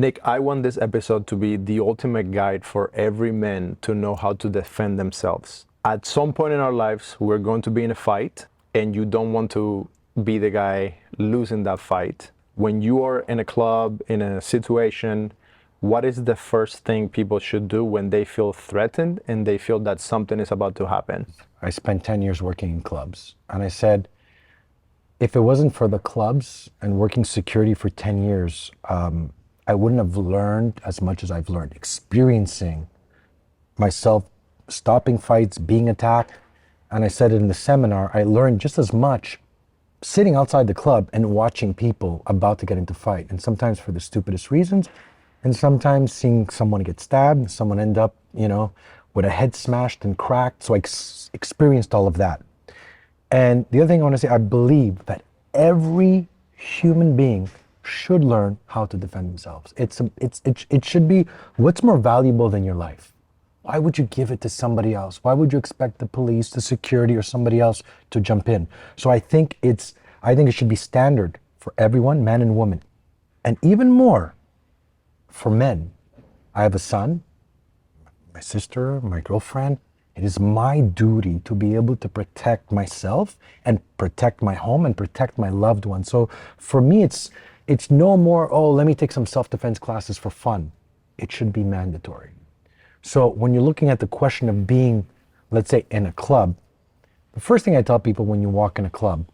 Nick, I want this episode to be the ultimate guide for every man to know how to defend themselves. At some point in our lives, we're going to be in a fight, and you don't want to be the guy losing that fight. When you are in a club, in a situation, what is the first thing people should do when they feel threatened and they feel that something is about to happen? I spent 10 years working in clubs, and I said, if it wasn't for the clubs and working security for 10 years, I wouldn't have learned as much as I've learned, experiencing myself stopping fights, being attacked. And I said it in the seminar, I learned just as much sitting outside the club and watching people about to get into fight. And sometimes for the stupidest reasons, and sometimes seeing someone get stabbed, someone end up, with a head smashed and cracked. So I experienced all of that. And the other thing I want to say, I believe that every human being should learn how to defend themselves. It should be, what's more valuable than your life? Why would you give it to somebody else? Why would you expect the police, the security, or somebody else to jump in? So I think it should be standard for everyone, man and woman. And even more for men. I have a son, my sister, my girlfriend. It is my duty to be able to protect myself and protect my home and protect my loved ones. So for me, it's no more, oh, let me take some self-defense classes for fun. It should be mandatory. So when you're looking at the question of being, let's say, in a club, the first thing I tell people when you walk in a club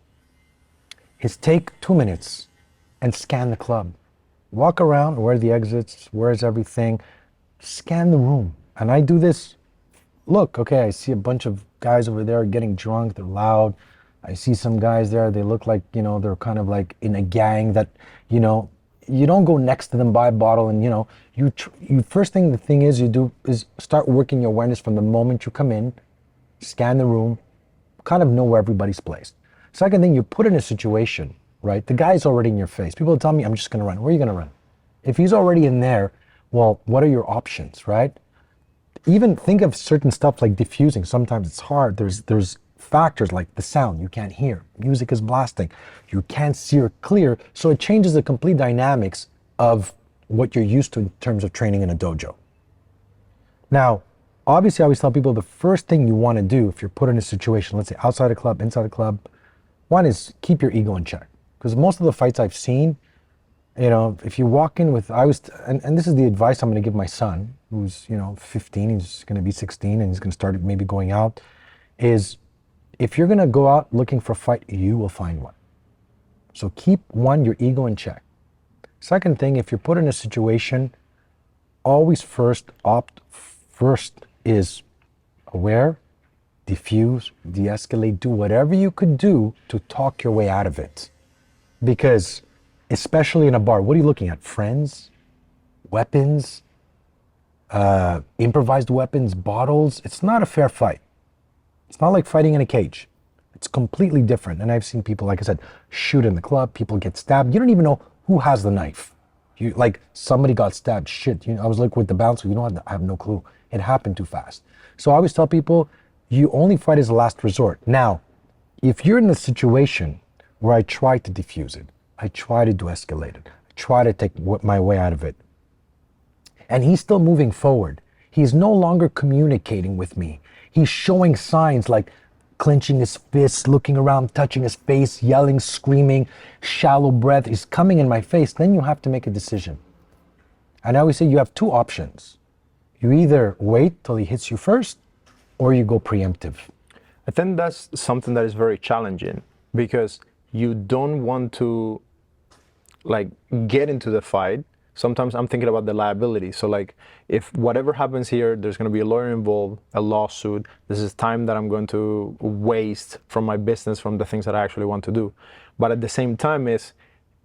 is take 2 minutes and scan the club. Walk around, where are the exits, where's everything, scan the room. And I do this, look, okay, I see a bunch of guys over there getting drunk, they're loud. I see some guys there, they look like, they're kind of like in a gang that, you don't go next to them, buy a bottle, and you first thing, the thing is you do is start working your awareness from the moment you come in, scan the room, kind of know where everybody's placed. Second thing, you put in a situation, right? The guy's already in your face. People tell me, I'm just gonna run. Where are you gonna run? If he's already in there, well, what are your options, right? Even think of certain stuff like diffusing. Sometimes it's hard. There's factors like the sound you can't hear. Music is blasting. You can't see or clear. So it changes the complete dynamics of what you're used to in terms of training in a dojo. Now, obviously, I always tell people the first thing you want to do if you're put in a situation, let's say outside a club, inside a club, one is keep your ego in check. Because most of the fights I've seen, if you walk in with, and this is the advice I'm going to give my son, who's, 15, he's going to be 16, and he's going to start maybe going out, is if you're going to go out looking for a fight, you will find one. So keep, one, your ego in check. Second thing, if you're put in a situation, always opt first is aware, diffuse, de-escalate, do whatever you could do to talk your way out of it. Because especially in a bar, what are you looking at? Friends, weapons, improvised weapons, bottles. It's not a fair fight. It's not like fighting in a cage. It's completely different. And I've seen people, like I said, shoot in the club, people get stabbed. You don't even know who has the knife. Somebody got stabbed, shit. I was like with the bouncer, I have no clue. It happened too fast. So I always tell people, you only fight as a last resort. Now, if you're in a situation where I try to diffuse it, I try to de-escalate it, I try to take my way out of it, and he's still moving forward, he's no longer communicating with me. He's showing signs like clenching his fists, looking around, touching his face, yelling, screaming, shallow breath. He's coming in my face. Then you have to make a decision. And I always say you have two options. You either wait till he hits you first, or you go preemptive. I think that's something that is very challenging because you don't want to get into the fight. Sometimes I'm thinking about the liability. So if whatever happens here, there's going to be a lawyer involved, a lawsuit. This is time that I'm going to waste from my business, from the things that I actually want to do. But at the same time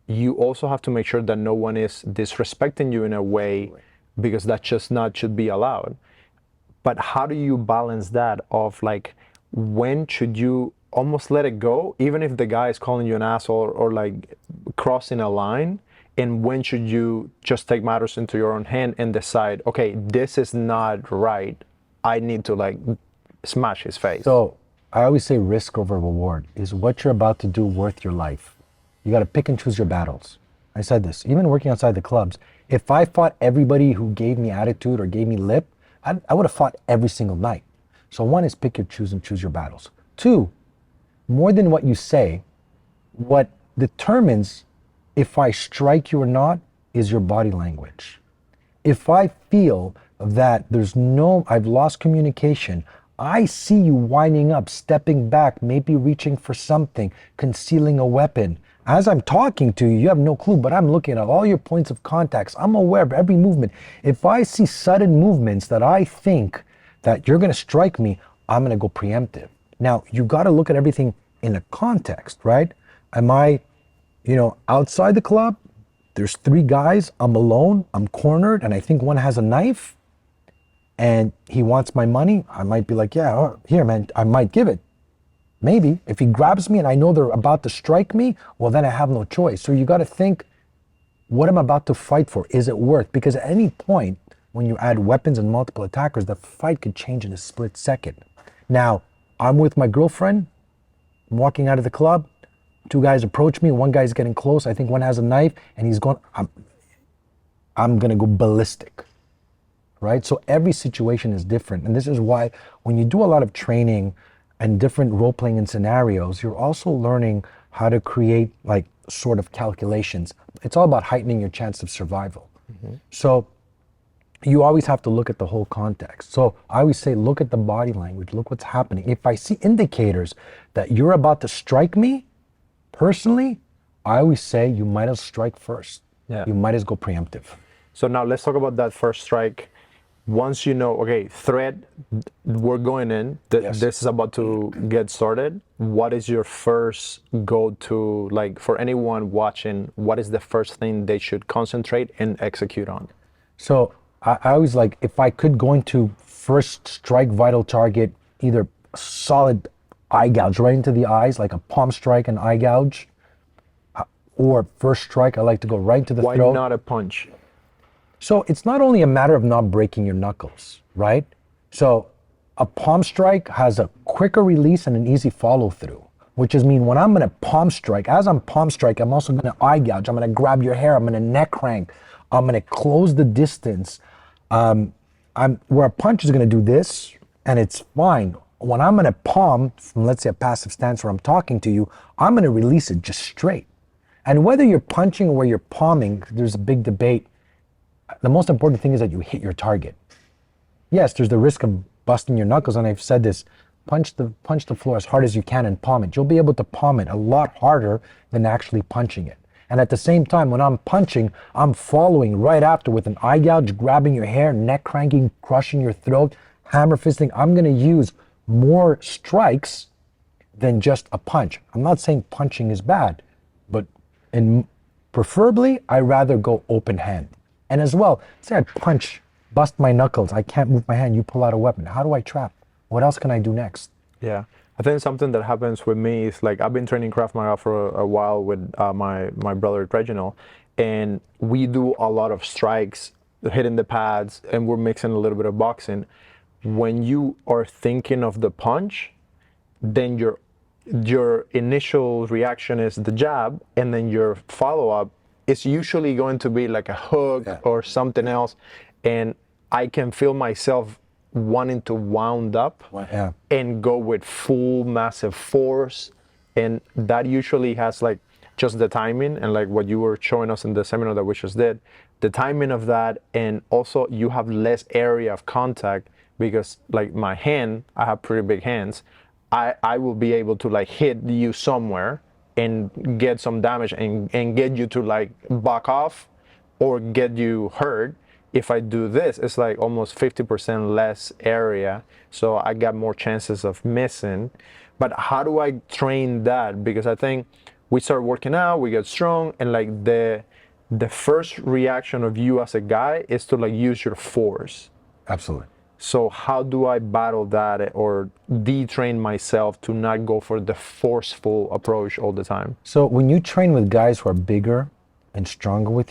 you also have to make sure that no one is disrespecting you in a way, because that just not should be allowed. But how do you balance that of when should you almost let it go, even if the guy is calling you an asshole or crossing a line? And when should you just take matters into your own hand and decide, okay, this is not right. I need to smash his face. So I always say risk over reward. Is what you're about to do worth your life? You got to pick and choose your battles. I said this, even working outside the clubs, If I fought everybody who gave me attitude or gave me lip, I would have fought every single night. So one is pick your choose and choose your battles. Two, more than what you say, what determines if I strike you or not is your body language. If I feel that I've lost communication, I see you winding up, stepping back, maybe reaching for something, concealing a weapon. As I'm talking to you, you have no clue, but I'm looking at all your points of contacts. I'm aware of every movement. If I see sudden movements that I think that you're gonna strike me, I'm gonna go preemptive. Now, you gotta look at everything in a context, right? Am I, outside the club? There's 3 guys, I'm alone, I'm cornered, and I think one has a knife, and he wants my money. I might be like, yeah, here, man, I might give it. Maybe. If he grabs me and I know they're about to strike me, well, then I have no choice. So you got to think, what I'm about to fight for, is it worth? Because at any point, when you add weapons and multiple attackers, the fight could change in a split second. Now, I'm with my girlfriend, I'm walking out of the club, 2 guys approach me, one guy's getting close, I think one has a knife, and he's going, I'm gonna go ballistic, right? So every situation is different. And this is why when you do a lot of training and different role-playing and scenarios, you're also learning how to create like sort of calculations. It's all about heightening your chance of survival. So you always have to look at the whole context. So I always say, look at the body language, look what's happening. If I see indicators that you're about to strike me, personally, I always say you might as strike first. Yeah. You might as go preemptive. So now let's talk about that first strike. Once you know, okay, threat, we're going in, Yes. this is about to get started. What is your first go-to, like for anyone watching, what is the first thing they should concentrate and execute on? So I always like, if I could go into first strike vital target, either a solid eye gouge right into the eyes, like a palm strike and eye gouge, or first strike, I like to go right into the Why throat. not a punch? So it's not only a matter of not breaking your knuckles, right? So a palm strike has a quicker release and an easy follow through, which is mean when I'm gonna palm strike, as I'm palm strike, I'm also gonna eye gouge, I'm gonna grab your hair, I'm gonna neck crank, I'm gonna close the distance. Where a punch is gonna do this, and it's fine. When I'm gonna palm, from let's say a passive stance where I'm talking to you, I'm gonna release it just straight. And whether you're punching or where you're palming, there's a big debate. The most important thing is that you hit your target. Yes, there's the risk of busting your knuckles, and I've said this, punch the floor as hard as you can and palm it. You'll be able to palm it a lot harder than actually punching it. And at the same time, when I'm punching, I'm following right after with an eye gouge, grabbing your hair, neck cranking, crushing your throat, hammer fisting. I'm gonna use more strikes than just a punch. I'm not saying punching is bad, but preferably, I rather go open hand. And as well, say I punch, bust my knuckles, I can't move my hand, you pull out a weapon. How do I trap? What else can I do next? Yeah, I think something that happens with me is like I've been training Krav Maga for a while with my brother Reginald, and we do a lot of strikes, hitting the pads, and we're mixing a little bit of boxing. When you are thinking of the punch, then your initial reaction is the jab, and then your follow-up is usually going to be like a hook or something else, and I can feel myself wanting to wound up and go with full massive force, and that usually has like just the timing and like what you were showing us in the seminar that we just did, the timing of that, and also you have less area of contact because like my hand, I have pretty big hands, I will be able to like hit you somewhere and get some damage and get you to like back off or get you hurt. If I do this, it's like almost 50% less area, so I got more chances of missing. But how do I train that? Because I think we start working out, we get strong, and like the first reaction of you as a guy is to like use your force. Absolutely. So how do I battle that or detrain myself to not go for the forceful approach all the time? So when you train with guys who are bigger and stronger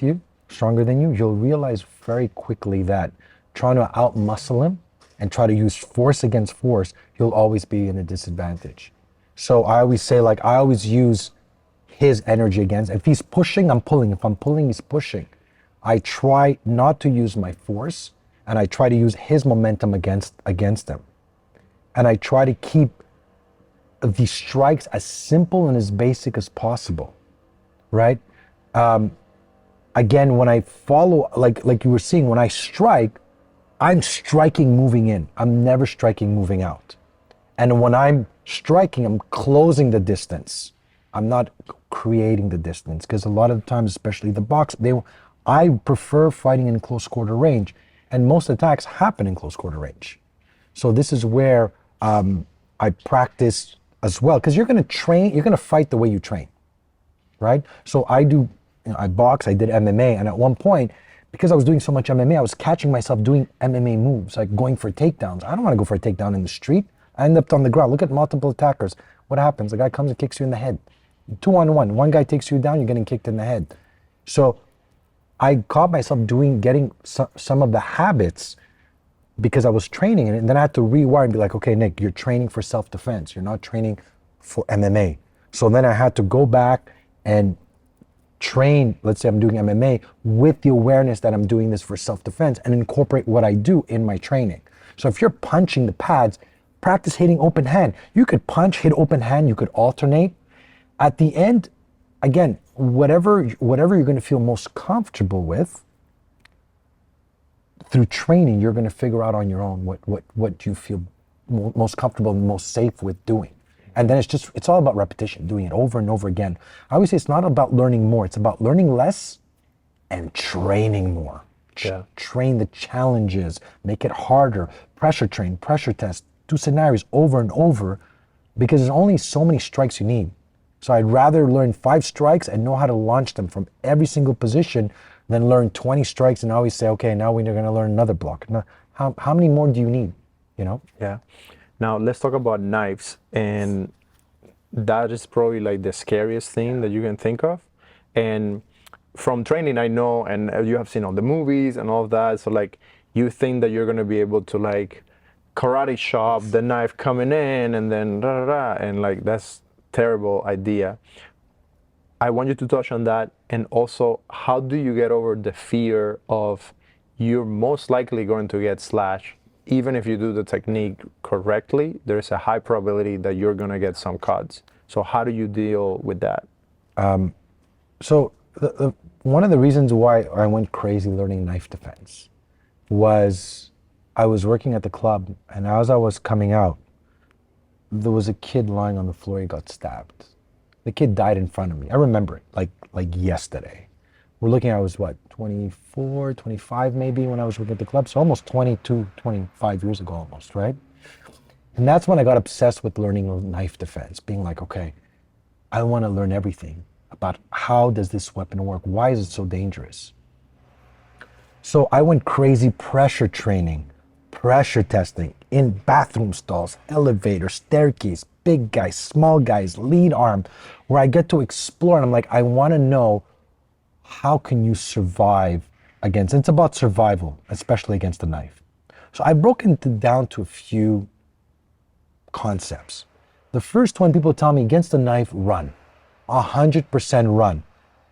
than you, you'll realize very quickly that trying to out-muscle him and try to use force against force, you'll always be in a disadvantage. So I always say, like, I always use his energy against. If he's pushing, I'm pulling. If I'm pulling, he's pushing. I try not to use my force, and I try to use his momentum against him. And I try to keep these strikes as simple and as basic as possible, right? Again, when I follow, like you were seeing, when I strike, I'm striking moving in. I'm never striking moving out. And when I'm striking, I'm closing the distance. I'm not creating the distance, because a lot of the times, especially the box, I prefer fighting in close quarter range, and most attacks happen in close quarter range. So this is where I practice as well, because you're going to fight the way you train, right? So I box, I did MMA, and at one point, because I was doing so much MMA, I was catching myself doing MMA moves, like going for takedowns. I don't want to go for a takedown in the street. I end up on the ground. Look at multiple attackers. What happens? The guy comes and kicks you in the head. 2-on-1. One guy takes you down, you're getting kicked in the head. So I caught myself getting some of the habits because I was training in it, and then I had to rewire and be like, okay, Nick, you're training for self-defense. You're not training for MMA. So then I had to go back and train, let's say I'm doing MMA, with the awareness that I'm doing this for self-defense, and incorporate what I do in my training. So if you're punching the pads, practice hitting open hand. You could punch, hit open hand, you could alternate. At the end, again, whatever you're going to feel most comfortable with, through training, you're going to figure out on your own what you feel most comfortable and most safe with doing. And then it's all about repetition, doing it over and over again. I always say it's not about learning more, it's about learning less and training more. Yeah. Train the challenges, make it harder, pressure train, pressure test, do scenarios over and over, because there's only so many strikes you need. So I'd rather learn 5 strikes and know how to launch them from every single position than learn 20 strikes and always say, okay, now we're going to learn another block. Now, how many more do you need, you know? Yeah. Now let's talk about knives, and that is probably like the scariest thing that you can think of. And from training, I know, and you have seen all the movies and all of that, so like you think that you're going to be able to like karate chop the knife coming in and then da da da, and like that's terrible idea. I want you to touch on that, and also how do you get over the fear of you're most likely going to get slashed. Even if you do the technique correctly, there's a high probability that you're going to get some cuts. So how do you deal with that? So one of the reasons why I went crazy learning knife defense was I was working at the club, and as I was coming out, there was a kid lying on the floor. He got stabbed. The kid died in front of me. I remember it like yesterday. We're looking at, I was what, 24, 25 maybe when I was working at the club. So almost 22, 25 years ago almost, right? And that's when I got obsessed with learning knife defense, being like, okay, I want to learn everything about how does this weapon work? Why is it so dangerous? So I went crazy pressure training, pressure testing in bathroom stalls, elevators, staircase, big guys, small guys, lead arm, where I get to explore. And I'm like, I want to know, how can you survive against, it's about survival, especially against a knife. So I broke it down to a few concepts. The first one, people tell me, against a knife, run. 100% run.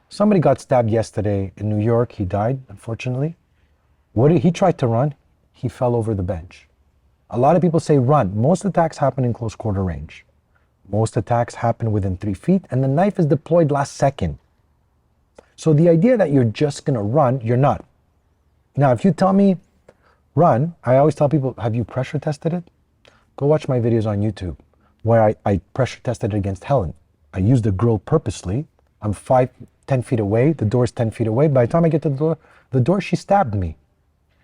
Somebody got stabbed yesterday in New York. He died, unfortunately. He tried to run. He fell over the bench. A lot of people say run. Most attacks happen in close quarter range. Most attacks happen within 3 feet, and the knife is deployed last second. So the idea that you're just gonna run, you're not. Now, if you tell me run, I always tell people, have you pressure tested it? Go watch my videos on YouTube where I pressure tested it against Helen. I used the grill purposely. I'm 10 feet away. The door is 10 feet away. By the time I get to the door, she stabbed me.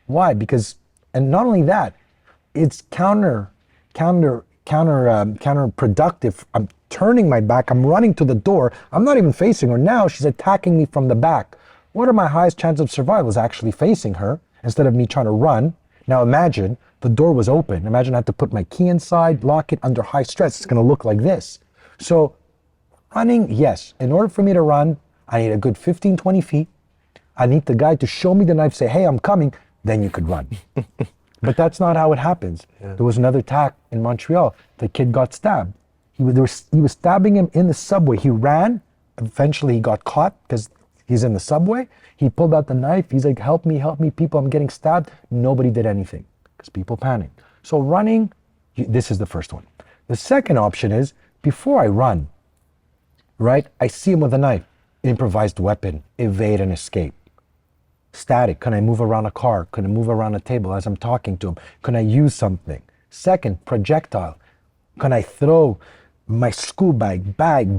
Why? Because, and not only that, it's counterproductive. I'm turning my back. I'm running to the door. I'm not even facing her. Now she's attacking me from the back. What are my highest chances of survival? Is actually facing her instead of me trying to run. Now imagine the door was open. Imagine I had to put my key inside, lock it under high stress. It's going to look like this. So running, yes. In order for me to run, I need a good 15, 20 feet. I need the guy to show me the knife, say, hey, I'm coming. Then you could run. But that's not how it happens. Yeah. There was another attack in Montreal. The kid got stabbed. He was stabbing him in the subway. He ran. Eventually he got caught because he's in the subway. He pulled out the knife. He's like, help me, people, I'm getting stabbed. Nobody did anything because people panicked. So running, this is the first one. The second option is, before I run, right, I see him with a knife, improvised weapon, evade and escape. Static, can I move around a car? Can I move around a table as I'm talking to him? Can I use something? Second, projectile. Can I throw my school bag,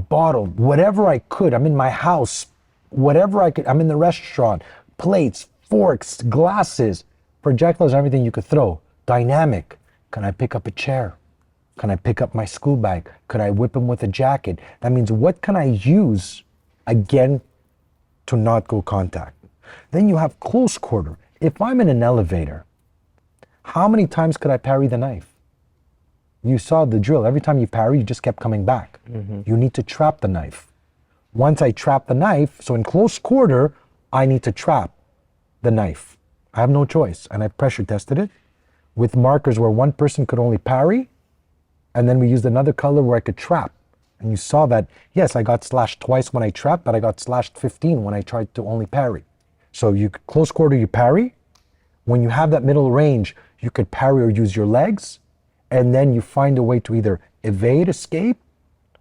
bottle, whatever I could? I'm in my house, whatever I could. I'm in the restaurant, plates, forks, glasses, projectiles, everything you could throw. Dynamic. Can I pick up a chair? Can I pick up my school bag? Could I whip him with a jacket? That means, what can I use, again, to not go contact? Then you have close quarter. If I'm in an elevator, how many times could I parry the knife? You saw the drill. Every time you parry, you just kept coming back. You need to trap the knife. Once I trap the knife, so in close quarter, I need to trap the knife. I have no choice. And I pressure tested it with markers where one person could only parry, and then we used another color where I could trap. And you saw that, yes, I got slashed twice when I trapped, but I got slashed 15 when I tried to only parry. So you close quarter, you parry. When you have that middle range, you could parry or use your legs, and then you find a way to either evade, escape,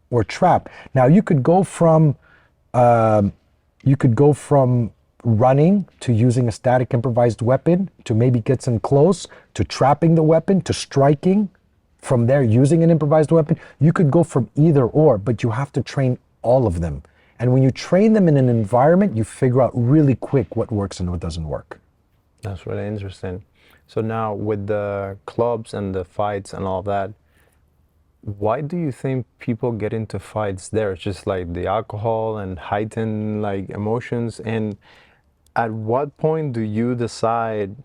or trap. Now you could go from running to using a static improvised weapon to maybe get some close, to trapping the weapon, to striking. From there, using an improvised weapon. You could go from either or, but you have to train all of them. And when you train them in an environment, you figure out really quick what works and what doesn't work. That's really interesting. So now with the clubs and the fights and all that, why do you think people get into fights there? It's just like the alcohol and heightened like emotions. And at what point do you decide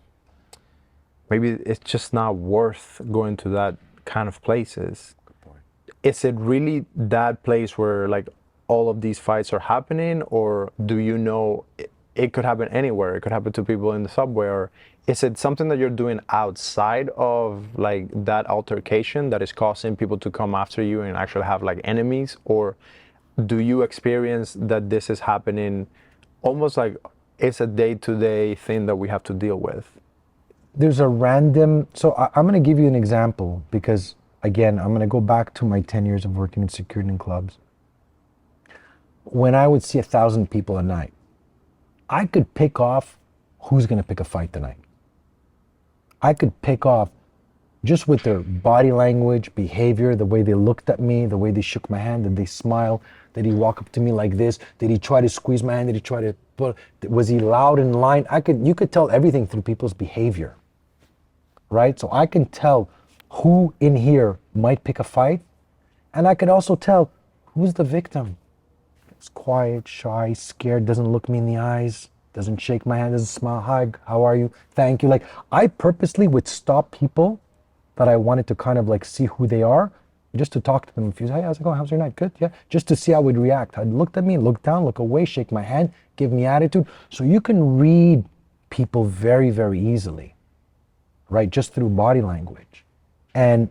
maybe it's just not worth going to that kind of places? Good point. Is it really that place where like all of these fights are happening, or do you know it could happen anywhere? It could happen to people in the subway, or is it something that you're doing outside of like that altercation that is causing people to come after you and actually have like enemies? Or do you experience that this is happening almost like it's a day-to-day thing that we have to deal with? There's a random, so I'm going to give you an example because, again, I'm going to go back to my 10 years of working in security in clubs. When I would see 1,000 people a night, I could pick off who's going to pick a fight tonight. I could pick off just with their body language, behavior, the way they looked at me, the way they shook my hand, did they smile, did he walk up to me like this, did he try to squeeze my hand, did he try to pull, was he loud in line? You could tell everything through people's behavior, right? So I can tell who in here might pick a fight, and I could also tell who's the victim. It's quiet, shy, scared, doesn't look me in the eyes, doesn't shake my hand, doesn't smile, hi, how are you, thank you. Like, I purposely would stop people that I wanted to kind of like see who they are, just to talk to them. If you say, hey, how's it going, how's your night, good, yeah, just to see how we'd react. I'd look at me, look down, look away, shake my hand, give me attitude. So you can read people very, very easily, right, just through body language. And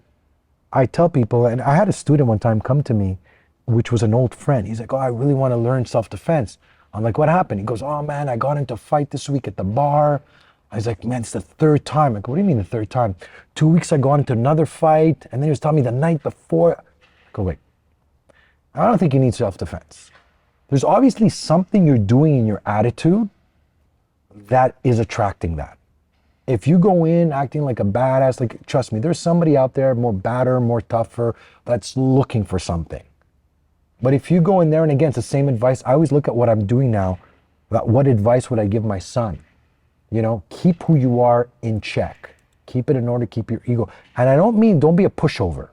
I tell people, and I had a student one time come to me, which was an old friend. He's like, oh, I really want to learn self-defense. I'm like, what happened? He goes, oh man, I got into a fight this week at the bar. I was like, man, it's the third time. I go, what do you mean the third time? 2 weeks I got into another fight, and then he was telling me the night before. I go, wait, I don't think you need self-defense. There's obviously something you're doing in your attitude that is attracting that. If you go in acting like a badass, like, trust me, there's somebody out there more badder, more tougher, that's looking for something. But if you go in there, and again, it's the same advice. I always look at what I'm doing now. What advice would I give my son? You know, keep who you are in check. Keep it in order, keep your ego. And I don't mean, don't be a pushover.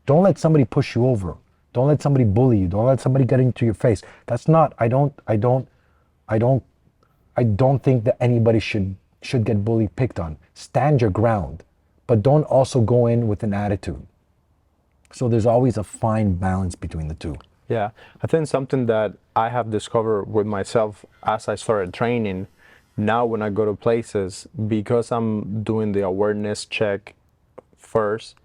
Don't let somebody push you over. Don't let somebody bully you. Don't let somebody get into your face. That's not, I don't think that anybody should get bullied, picked on. Stand your ground, but don't also go in with an attitude. So there's always a fine balance between the two. Yeah, I think something that I have discovered with myself as I started training, now when I go to places, because I'm doing the awareness check first,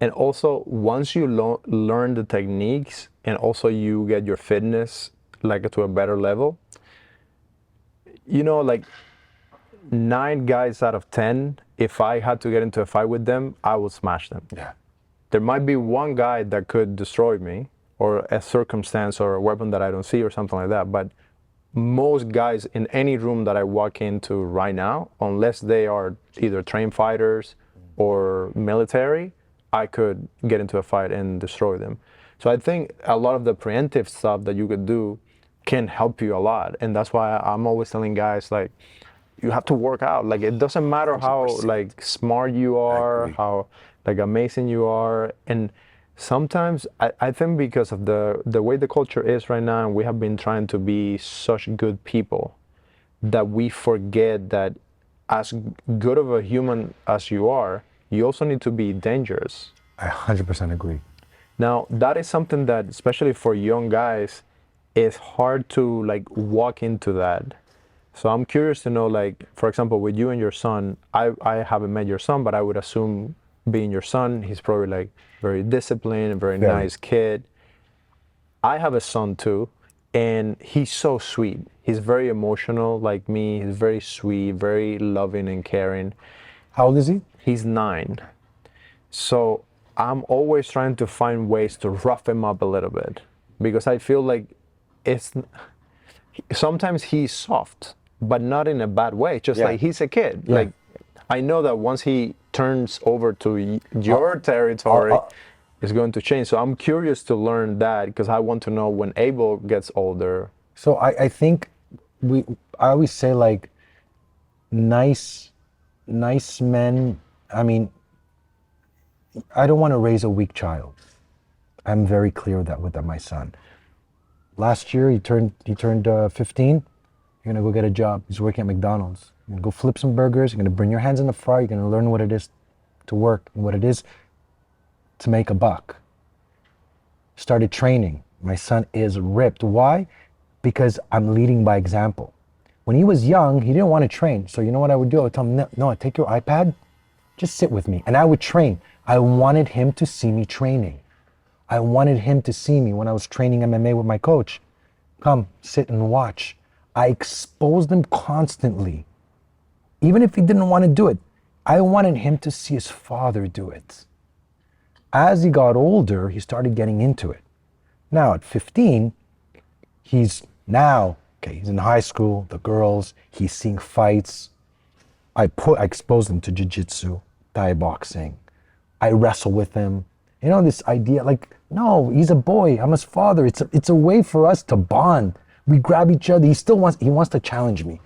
and also once you learn the techniques and also you get your fitness like to a better level, you know, like 9 guys out of 10, if I had to get into a fight with them, I would smash them. Yeah. There might be one guy that could destroy me, or a circumstance or a weapon that I don't see or something like that. But most guys in any room that I walk into right now, unless they are either trained fighters or military, I could get into a fight and destroy them. So I think a lot of the preemptive stuff that you could do can help you a lot. And that's why I'm always telling guys, like, you have to work out. Like, it doesn't matter how 100%. like smart you are, agree. how like amazing you are. And sometimes I think because of the way the culture is right now, and we have been trying to be such good people, that we forget that as good of a human as you are, you also need to be dangerous. I 100% agree. Now, that is something that, especially for young guys, is hard to like walk into that. So I'm curious to know, like, for example, with you and your son, I haven't met your son, but I would assume, being your son, he's probably like very disciplined, a very Very. nice kid. I have a son too, and he's so sweet. He's very emotional like me. He's very sweet, very loving and caring. How old is he? He's 9. So I'm always trying to find ways to rough him up a little bit, because I feel like it's sometimes he's soft, but not in a bad way. Just Yeah. like he's a kid. Yeah. Like, I know that once he turns over to your territory, it's going to change. So I'm curious to learn that, because I want to know when Abel gets older. So I think I always say, like, nice men, I mean, I don't want to raise a weak child. I'm very clear with that with my son. Last year he turned 15. You're gonna go get a job. He's working at McDonald's. You're gonna go flip some burgers. You're gonna burn your hands in the fryer. You're gonna learn what it is to work and what it is to make a buck. Started training. My son is ripped. Why? Because I'm leading by example. When he was young, he didn't want to train. So you know what I would do? I would tell him, no, take your iPad, just sit with me. And I would train. I wanted him to see me training. I wanted him to see me when I was training MMA with my coach. Come, sit and watch. I exposed him constantly. Even if he didn't want to do it, I wanted him to see his father do it. As he got older, he started getting into it. Now at 15, he's in high school, the girls, he's seeing fights. I exposed him to jiu-jitsu, Thai boxing. I wrestle with him. You know, this idea, like, no, he's a boy, I'm his father. It's a way for us to bond. We grab each other. He wants to challenge me.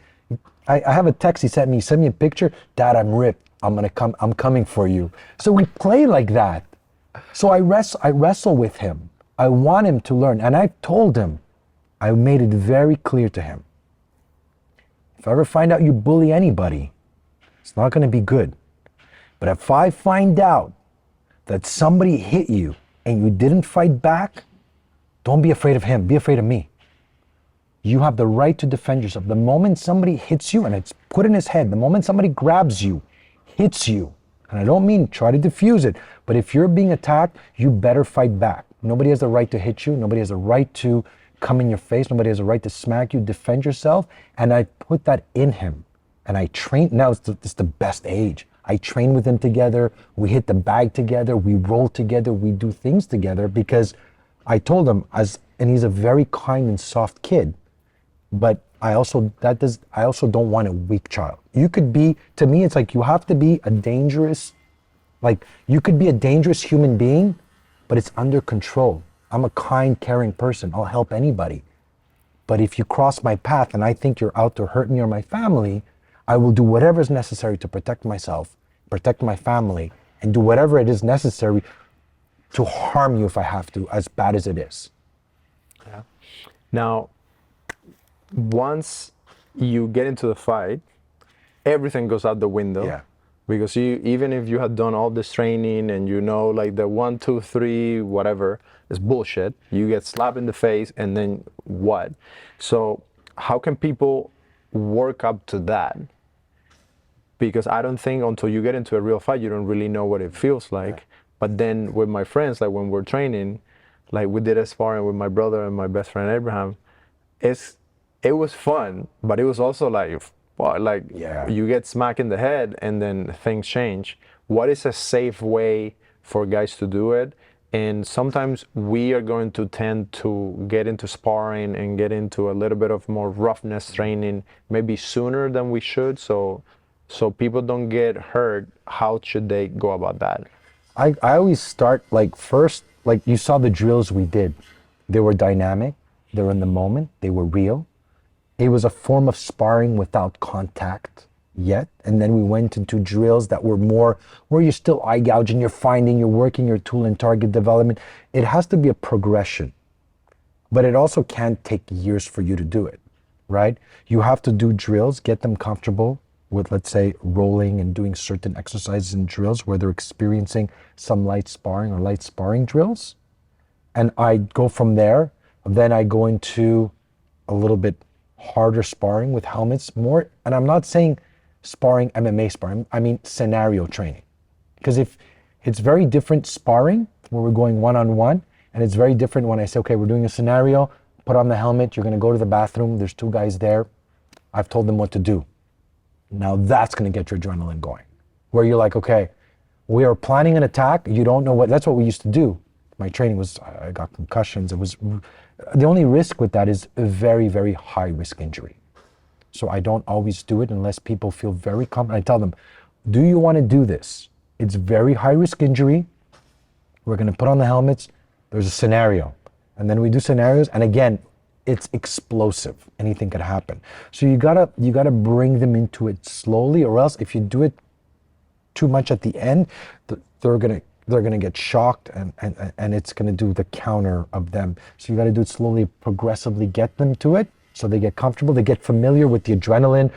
I have a text he sent me a picture. Dad, I'm ripped. I'm coming for you. So we play like that. So I wrestle with him. I want him to learn. And I told him, I made it very clear to him. If I ever find out you bully anybody, it's not going to be good. But if I find out that somebody hit you and you didn't fight back, don't be afraid of him. Be afraid of me. You have the right to defend yourself. The moment somebody hits you, and it's put in his head, the moment somebody grabs you, hits you, and I don't mean try to diffuse it, but if you're being attacked, you better fight back. Nobody has the right to hit you. Nobody has the right to come in your face. Nobody has the right to smack you. Defend yourself. And I put that in him. And I train. Now it's the best age. I train with him together. We hit the bag together. We roll together. We do things together, because I told him, and he's a very kind and soft kid, but I also don't want a weak child. You could be, to me, it's like you have to be a dangerous, like you could be a dangerous human being, but it's under control. I'm a kind, caring person. I'll help anybody. But if you cross my path and I think you're out to hurt me or my family, I will do whatever is necessary to protect myself, protect my family, and do whatever it is necessary to harm you if I have to, as bad as it is. Yeah. Now, once you get into the fight, everything goes out the window. Yeah. Because even if you had done all this training and you know, like, the 1, 2, 3, whatever, is bullshit. You get slapped in the face, and then what? So how can people work up to that? Because I don't think until you get into a real fight, you don't really know what it feels like. Yeah. But then with my friends, like when we're training, like we did a sparring with my brother and my best friend Abraham, it's it was fun, but it was also like, well, like Yeah. you get smacked in the head and then things change. What is a safe way for guys to do it? And sometimes we are going to tend to get into sparring and get into a little bit of more roughness training maybe sooner than we should. So people don't get hurt. How should they go about that? I always start like first, like you saw the drills we did. They were dynamic, they were in the moment, they were real. It was a form of sparring without contact yet. And then we went into drills that were more where you're still eye gouging, you're finding, you're working your tool and target development. It has to be a progression, but it also can't take years for you to do it, right? You have to do drills, get them comfortable with, let's say, rolling and doing certain exercises and drills where they're experiencing some light sparring or light sparring drills. And I go from there. Then I go into a little bit harder sparring with helmets more. And I'm not saying sparring, MMA sparring, I mean scenario training. Because if it's very different sparring where we're going one-on-one, and it's very different when I say, okay, we're doing a scenario, put on the helmet, you're gonna go to the bathroom, there's two guys there, I've told them what to do. Now that's gonna get your adrenaline going. Where you're like, okay, we are planning an attack, you don't know what, that's what we used to do. My training was, I got concussions, it was, the only risk with that is a very, very high risk injury. So I don't always do it unless people feel very confident. I tell them, do you wanna do this? It's very high risk injury. We're gonna put on the helmets, there's a scenario. And then we do scenarios, and again, it's explosive. Anything could happen. So you gotta bring them into it slowly, or else if you do it too much at the end, they're gonna get shocked, and it's gonna do the counter of them. So you gotta do it slowly, progressively, get them to it, so they get comfortable, they get familiar with the adrenaline,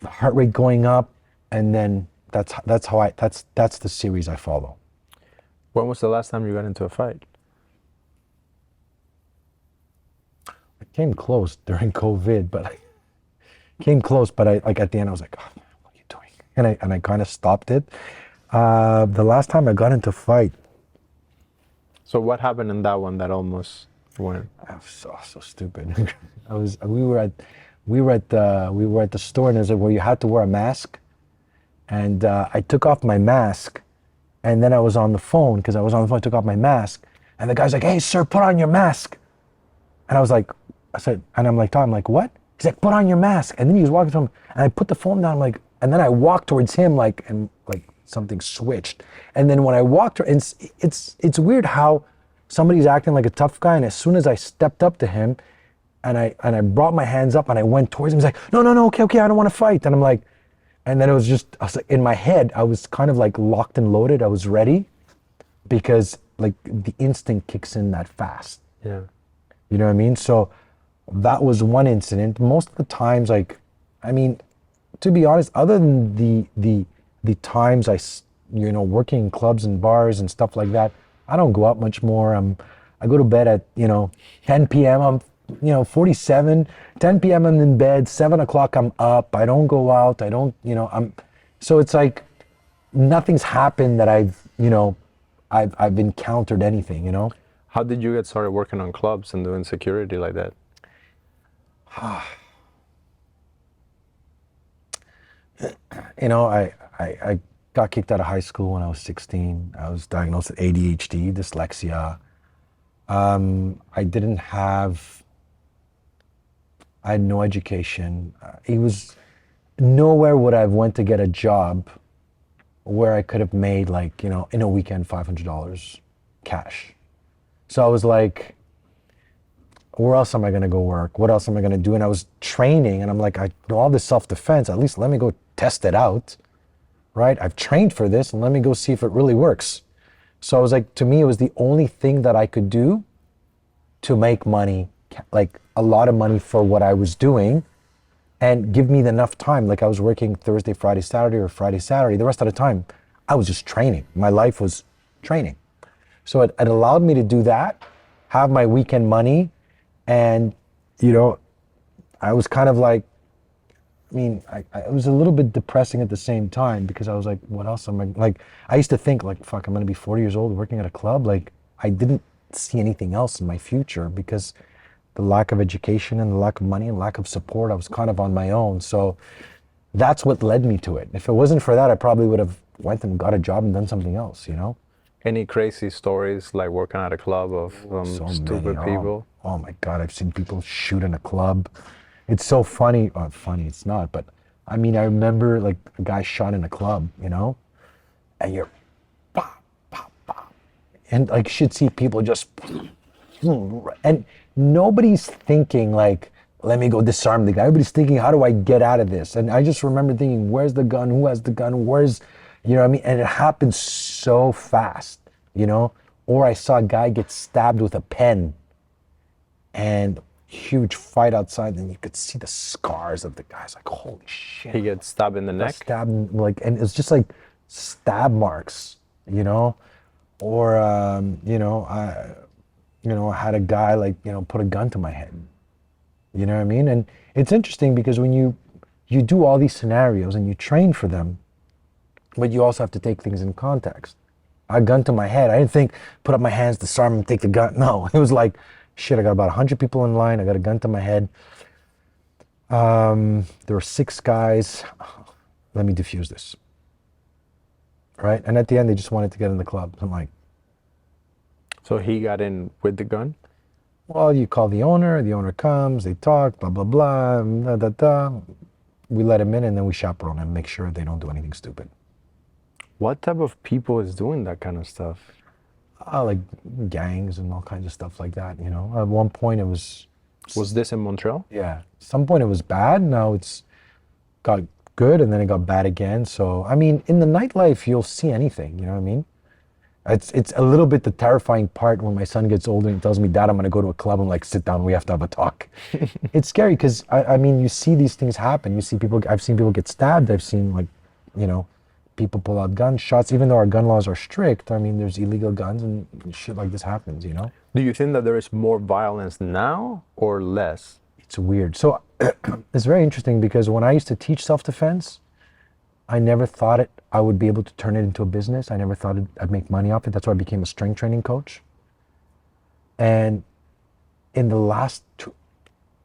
the heart rate going up, and then that's the series I follow. When was the last time you got into a fight? I came close during COVID, but I came close, but I like at the end I was like, oh, man, what are you doing? And I kind of stopped it. The last time I got into a fight. So what happened in that one that almost went? I was so stupid. We were at the store, and there's where you had to wear a mask, and I took off my mask, and then I was on the phone because I was on the phone. I took off my mask, and the guy's like, "Hey, sir, put on your mask," and I'm like, Tom, I'm like, what? He's like, put on your mask, and then he was walking to him, and I put the phone down, I'm like, and then I walked towards him, and something switched, and then when I walked, and it's weird how somebody's acting like a tough guy, and as soon as I stepped up to him, and I brought my hands up and I went towards him, he's like, no, okay, I don't want to fight, and I'm like, and then I was like, in my head, I was kind of like locked and loaded, I was ready, because like the instinct kicks in that fast. Yeah. You know what I mean? So that was one incident. Most of the times, like, I mean, to be honest, other than the times working in clubs and bars and stuff like that, I don't go out much more. I go to bed at 10 p.m. I'm 47. 10 p.m. I'm in bed. 7 o'clock I'm up. I don't go out. I don't so it's like nothing's happened that I've encountered anything. How did you get started working on clubs and doing security like that? I got kicked out of high school when I was 16. I was diagnosed with ADHD, dyslexia. I had no education. It was nowhere would I have went to get a job where I could have made in a weekend $500 cash. So I was like, where else am I gonna go work? What else am I gonna do? And I was training, and I'm like, I know all this self-defense, at least let me go test it out, right? I've trained for this, and let me go see if it really works. So I was like, to me, it was the only thing that I could do to make money, like a lot of money for what I was doing, and give me enough time. Like I was working Thursday, Friday, Saturday, or Friday, Saturday. The rest of the time, I was just training. My life was training. So it allowed me to do that, have my weekend money, and I was kind of like, it was a little bit depressing at the same time, because I was like, what else am I, like, I used to think like, fuck, I'm gonna be 40 years old working at a club. Like, I didn't see anything else in my future, because the lack of education and the lack of money and lack of support. I was kind of on my own. So that's what led me to it. If it wasn't for that, I probably would have went and got a job and done something else, you know? Any crazy stories like working at a club of So stupid many. people? Oh my God, I've seen people shoot in a club. It's so funny. Funny, it's not, but I mean, I remember like a guy shot in a club, you know? And you're pop, pop, pop. And like you should see people just, and nobody's thinking like, let me go disarm the guy. Everybody's thinking, how do I get out of this? And I just remember thinking, where's the gun? Who has the gun? Where's, you know what I mean? And it happens so fast, you know? Or I saw a guy get stabbed with a pen and huge fight outside, and you could see the scars of the guys. Like, holy shit. He gets stabbed in the neck? Stabbed, like, and it's just like stab marks, you know? Or, I had a guy like, put a gun to my head. You know what I mean? And it's interesting because when you do all these scenarios and you train for them, but you also have to take things in context. A gun to my head, I didn't think, put up my hands, disarm and take the gun. No, it was like, shit, I got about 100 people in line. I got a gun to my head. There were 6 guys. Let me defuse this. Right? And at the end, they just wanted to get in the club. I'm like, so he got in with the gun? well, you call the owner comes, they talk, blah, blah, blah, da, da, da. We let him in and then we chaperone him, make sure they don't do anything stupid. What type of people is doing that kind of stuff? Like gangs and all kinds of stuff like that, you know. At one point it was... Was this in Montreal? Yeah. At some point it was bad, now it's got good and then it got bad again. So, I mean, in the nightlife, you'll see anything, you know what I mean? It's a little bit the terrifying part when my son gets older and tells me, Dad, I'm going to go to a club. I'm like, sit down, we have to have a talk. It's scary because, I mean, you see these things happen. You see people, I've seen people get stabbed. I've seen like, people pull out gunshots. Even though our gun laws are strict, I mean, there's illegal guns and shit like this happens, you know? Do you think that there is more violence now or less? It's weird. So it's very interesting because when I used to teach self-defense, I never thought I would be able to turn it into a business. I never thought I'd make money off it. That's why I became a strength training coach. And in the last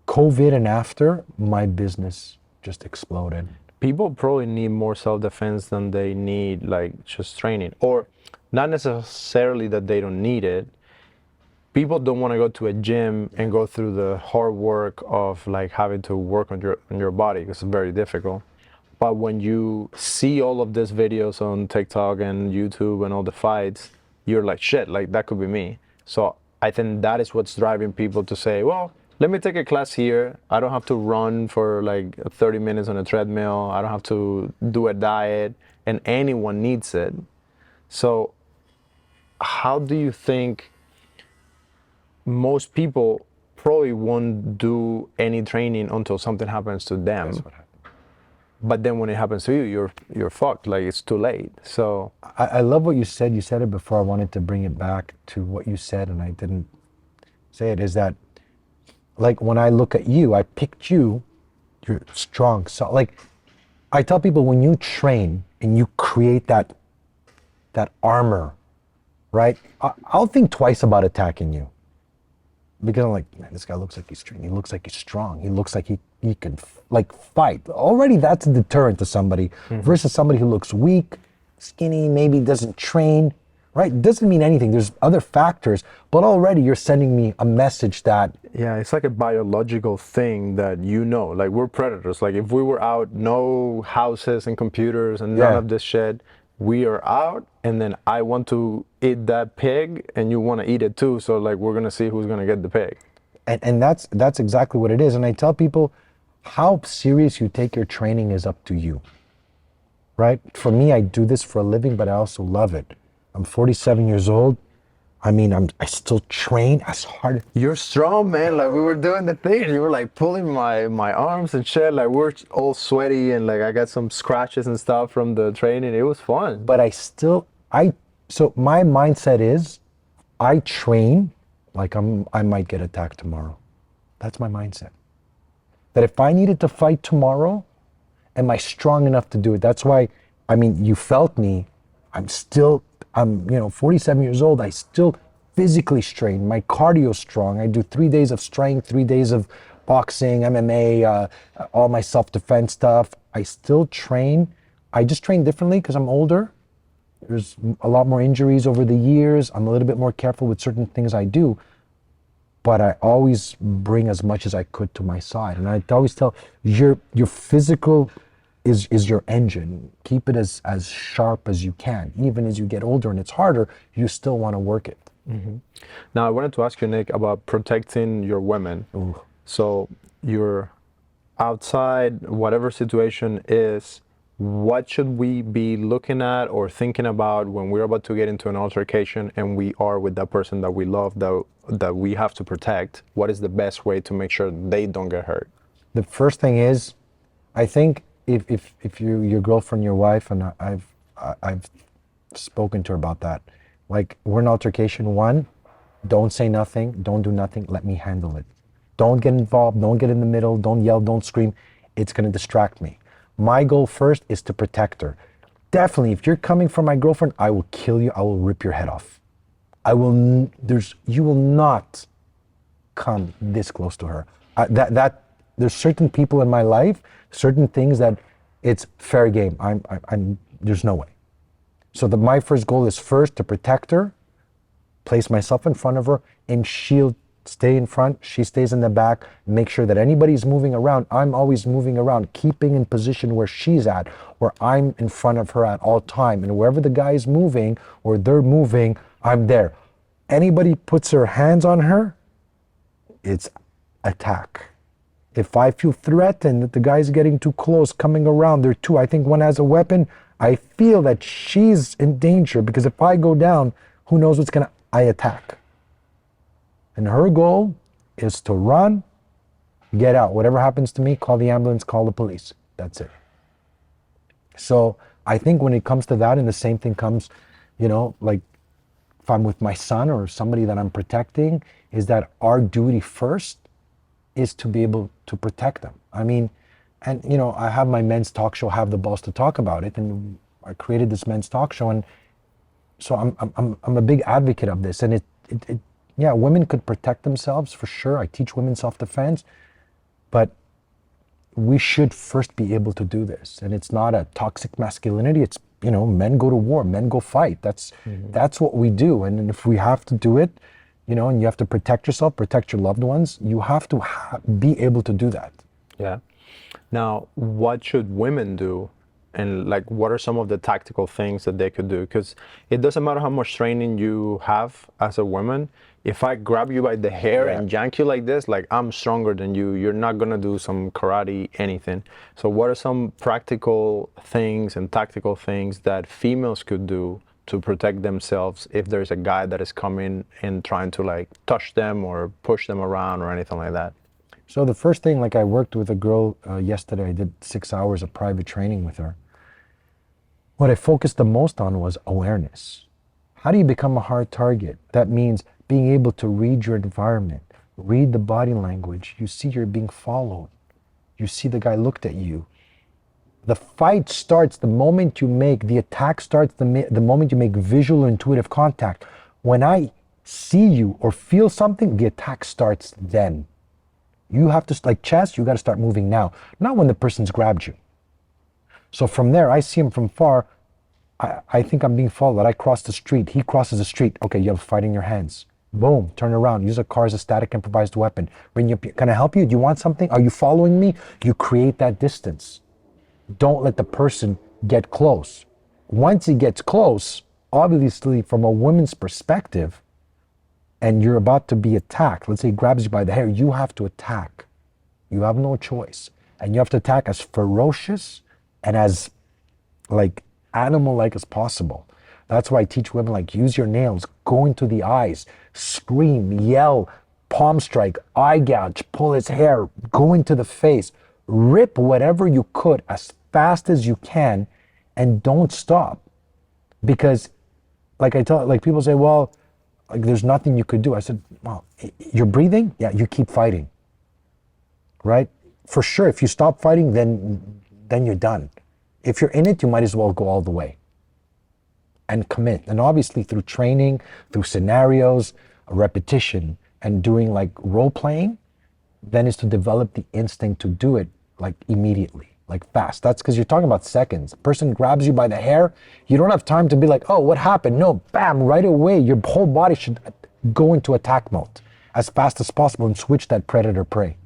COVID and after, my business just exploded. People probably need more self-defense than they need like just training, or not necessarily that they don't need it. People don't want to go to a gym and go through the hard work of like having to work on your body because it's very difficult. But when you see all of these videos on TikTok and YouTube and all the fights, you're like, shit, like that could be me. So I think that is what's driving people to say, well, let me take a class here. I don't have to run for like 30 minutes on a treadmill. I don't have to do a diet, and anyone needs it. So how do you think most people probably won't do any training until something happens to them? That's what happened. But then when it happens to you, you're fucked. Like it's too late. So I love what you said. You said it before. I wanted to bring it back to what you said, and I didn't say it. Is that like when I look at you, I picked you. You're strong. So like I tell people, when you train and you create that armor, right? I'll think twice about attacking you. Because I'm like, man, this guy looks like he's trained. He looks like he's strong. He looks like he can like fight. Already that's a deterrent to somebody versus somebody who looks weak, skinny, maybe doesn't train, right? Doesn't mean anything. There's other factors, but already you're sending me a message that... Yeah, it's like a biological thing that like we're predators. Like if we were out, no houses and computers and none of this shit, we are out, and then I want to eat that pig and you want to eat it too. So like we're gonna see who's gonna get the pig. And that's exactly what it is. And I tell people, how serious you take your training is up to you, right? For me, I do this for a living, but I also love it. I'm 47 years old. I mean, I still train as hard. You're strong, man. Like we were doing the thing and you were like pulling my arms and shit. Like we're all sweaty and like I got some scratches and stuff from the training. It was fun. But so my mindset is I train like I might get attacked tomorrow. That's my mindset. That if I needed to fight tomorrow, am I strong enough to do it? That's why, I mean, you felt me. I'm 47 years old. I still physically strained, my cardio strong. I do 3 days of strength, 3 days of boxing, MMA, all my self-defense stuff. I still train. I just train differently because I'm older. There's a lot more injuries over the years. I'm a little bit more careful with certain things I do, but I always bring as much as I could to my side. And I always tell your physical is your engine. Keep it as sharp as you can. Even as you get older and it's harder, you still want to work it. Now, I wanted to ask you, Nick, about protecting your women. Ooh. So you're outside, whatever situation is, what should we be looking at or thinking about when we're about to get into an altercation and we are with that person that we love, that we have to protect? What is the best way to make sure they don't get hurt? The first thing is, I think if your girlfriend, your wife, and I've spoken to her about that. Like, we're in altercation, one, don't say nothing, don't do nothing, let me handle it. Don't get involved, don't get in the middle, don't yell, don't scream. It's gonna distract me. My goal first is to protect her. Definitely, if you're coming for my girlfriend, I will kill you, I will rip your head off. You will not come this close to her. There's certain people in my life, certain things that it's fair game. There's no way. So my first goal is first to protect her, place myself in front of her, and she'll stay in front, she stays in the back, make sure that anybody's moving around, I'm always moving around, keeping in position where she's at, where I'm in front of her at all time. And wherever the guy is moving or they're moving, I'm there. Anybody puts their hands on her, it's attack. If I feel threatened that the guy's getting too close, coming around, there are two, I think one has a weapon, I feel that she's in danger, because if I go down, who knows I attack. And her goal is to run, get out. Whatever happens to me, call the ambulance, call the police. That's it. So I think when it comes to that, and the same thing comes, like if I'm with my son or somebody that I'm protecting, is that our duty first is to be able to protect them. I mean, and I have my men's talk show, Have the Balls to Talk About It, and I created this men's talk show, and so I'm a big advocate of this. And yeah, women could protect themselves for sure. I teach women self-defense, but we should first be able to do this. And it's not a toxic masculinity. It's, men go to war, men go fight. That's what we do. And if we have to do it, and you have to protect yourself, protect your loved ones, you have to be able to do that. Yeah. Now, what should women do? And like, what are some of the tactical things that they could do? Because it doesn't matter how much training you have as a woman. If I grab you by the hair and yank you like this, like, I'm stronger than you, you're not gonna do some karate, anything. So what are some practical things and tactical things that females could do to protect themselves if there's a guy that is coming and trying to like touch them or push them around or anything like that? So the first thing, like, I worked with a girl yesterday, I did 6 hours of private training with her. What I focused the most on was awareness. How do you become a hard target? That means being able to read your environment, read the body language. You see you're being followed. You see the guy looked at you. The fight starts the moment the attack starts the moment you make visual or intuitive contact. When I see you or feel something, the attack starts then. You have to, like chess, you got to start moving now, not when the person's grabbed you. So from there, I see him from far. I think I'm being followed. I cross the street. He crosses the street. Okay, you have a fight in your hands. Boom, turn around. Use a car as a static improvised weapon. Can I help you? Do you want something? Are you following me? You create that distance. Don't let the person get close. Once he gets close, obviously from a woman's perspective, and you're about to be attacked, let's say he grabs you by the hair, you have to attack. You have no choice. And you have to attack as ferocious and as like animal-like as possible. That's why I teach women, like, use your nails, go into the eyes, scream, yell, palm strike, eye gouge, pull his hair, go into the face, rip whatever you could as fast as you can, and don't stop. Because like people say, well, like, there's nothing you could do. I said, well, you're breathing? Yeah, you keep fighting, right? For sure, if you stop fighting, then you're done. If you're in it, you might as well go all the way and commit. And obviously through training, through scenarios, repetition and doing like role playing, then is to develop the instinct to do it like immediately, like fast. That's because you're talking about seconds. A person grabs you by the hair, you don't have time to be like, oh, what happened? No, bam, right away, your whole body should go into attack mode as fast as possible and switch that predator prey.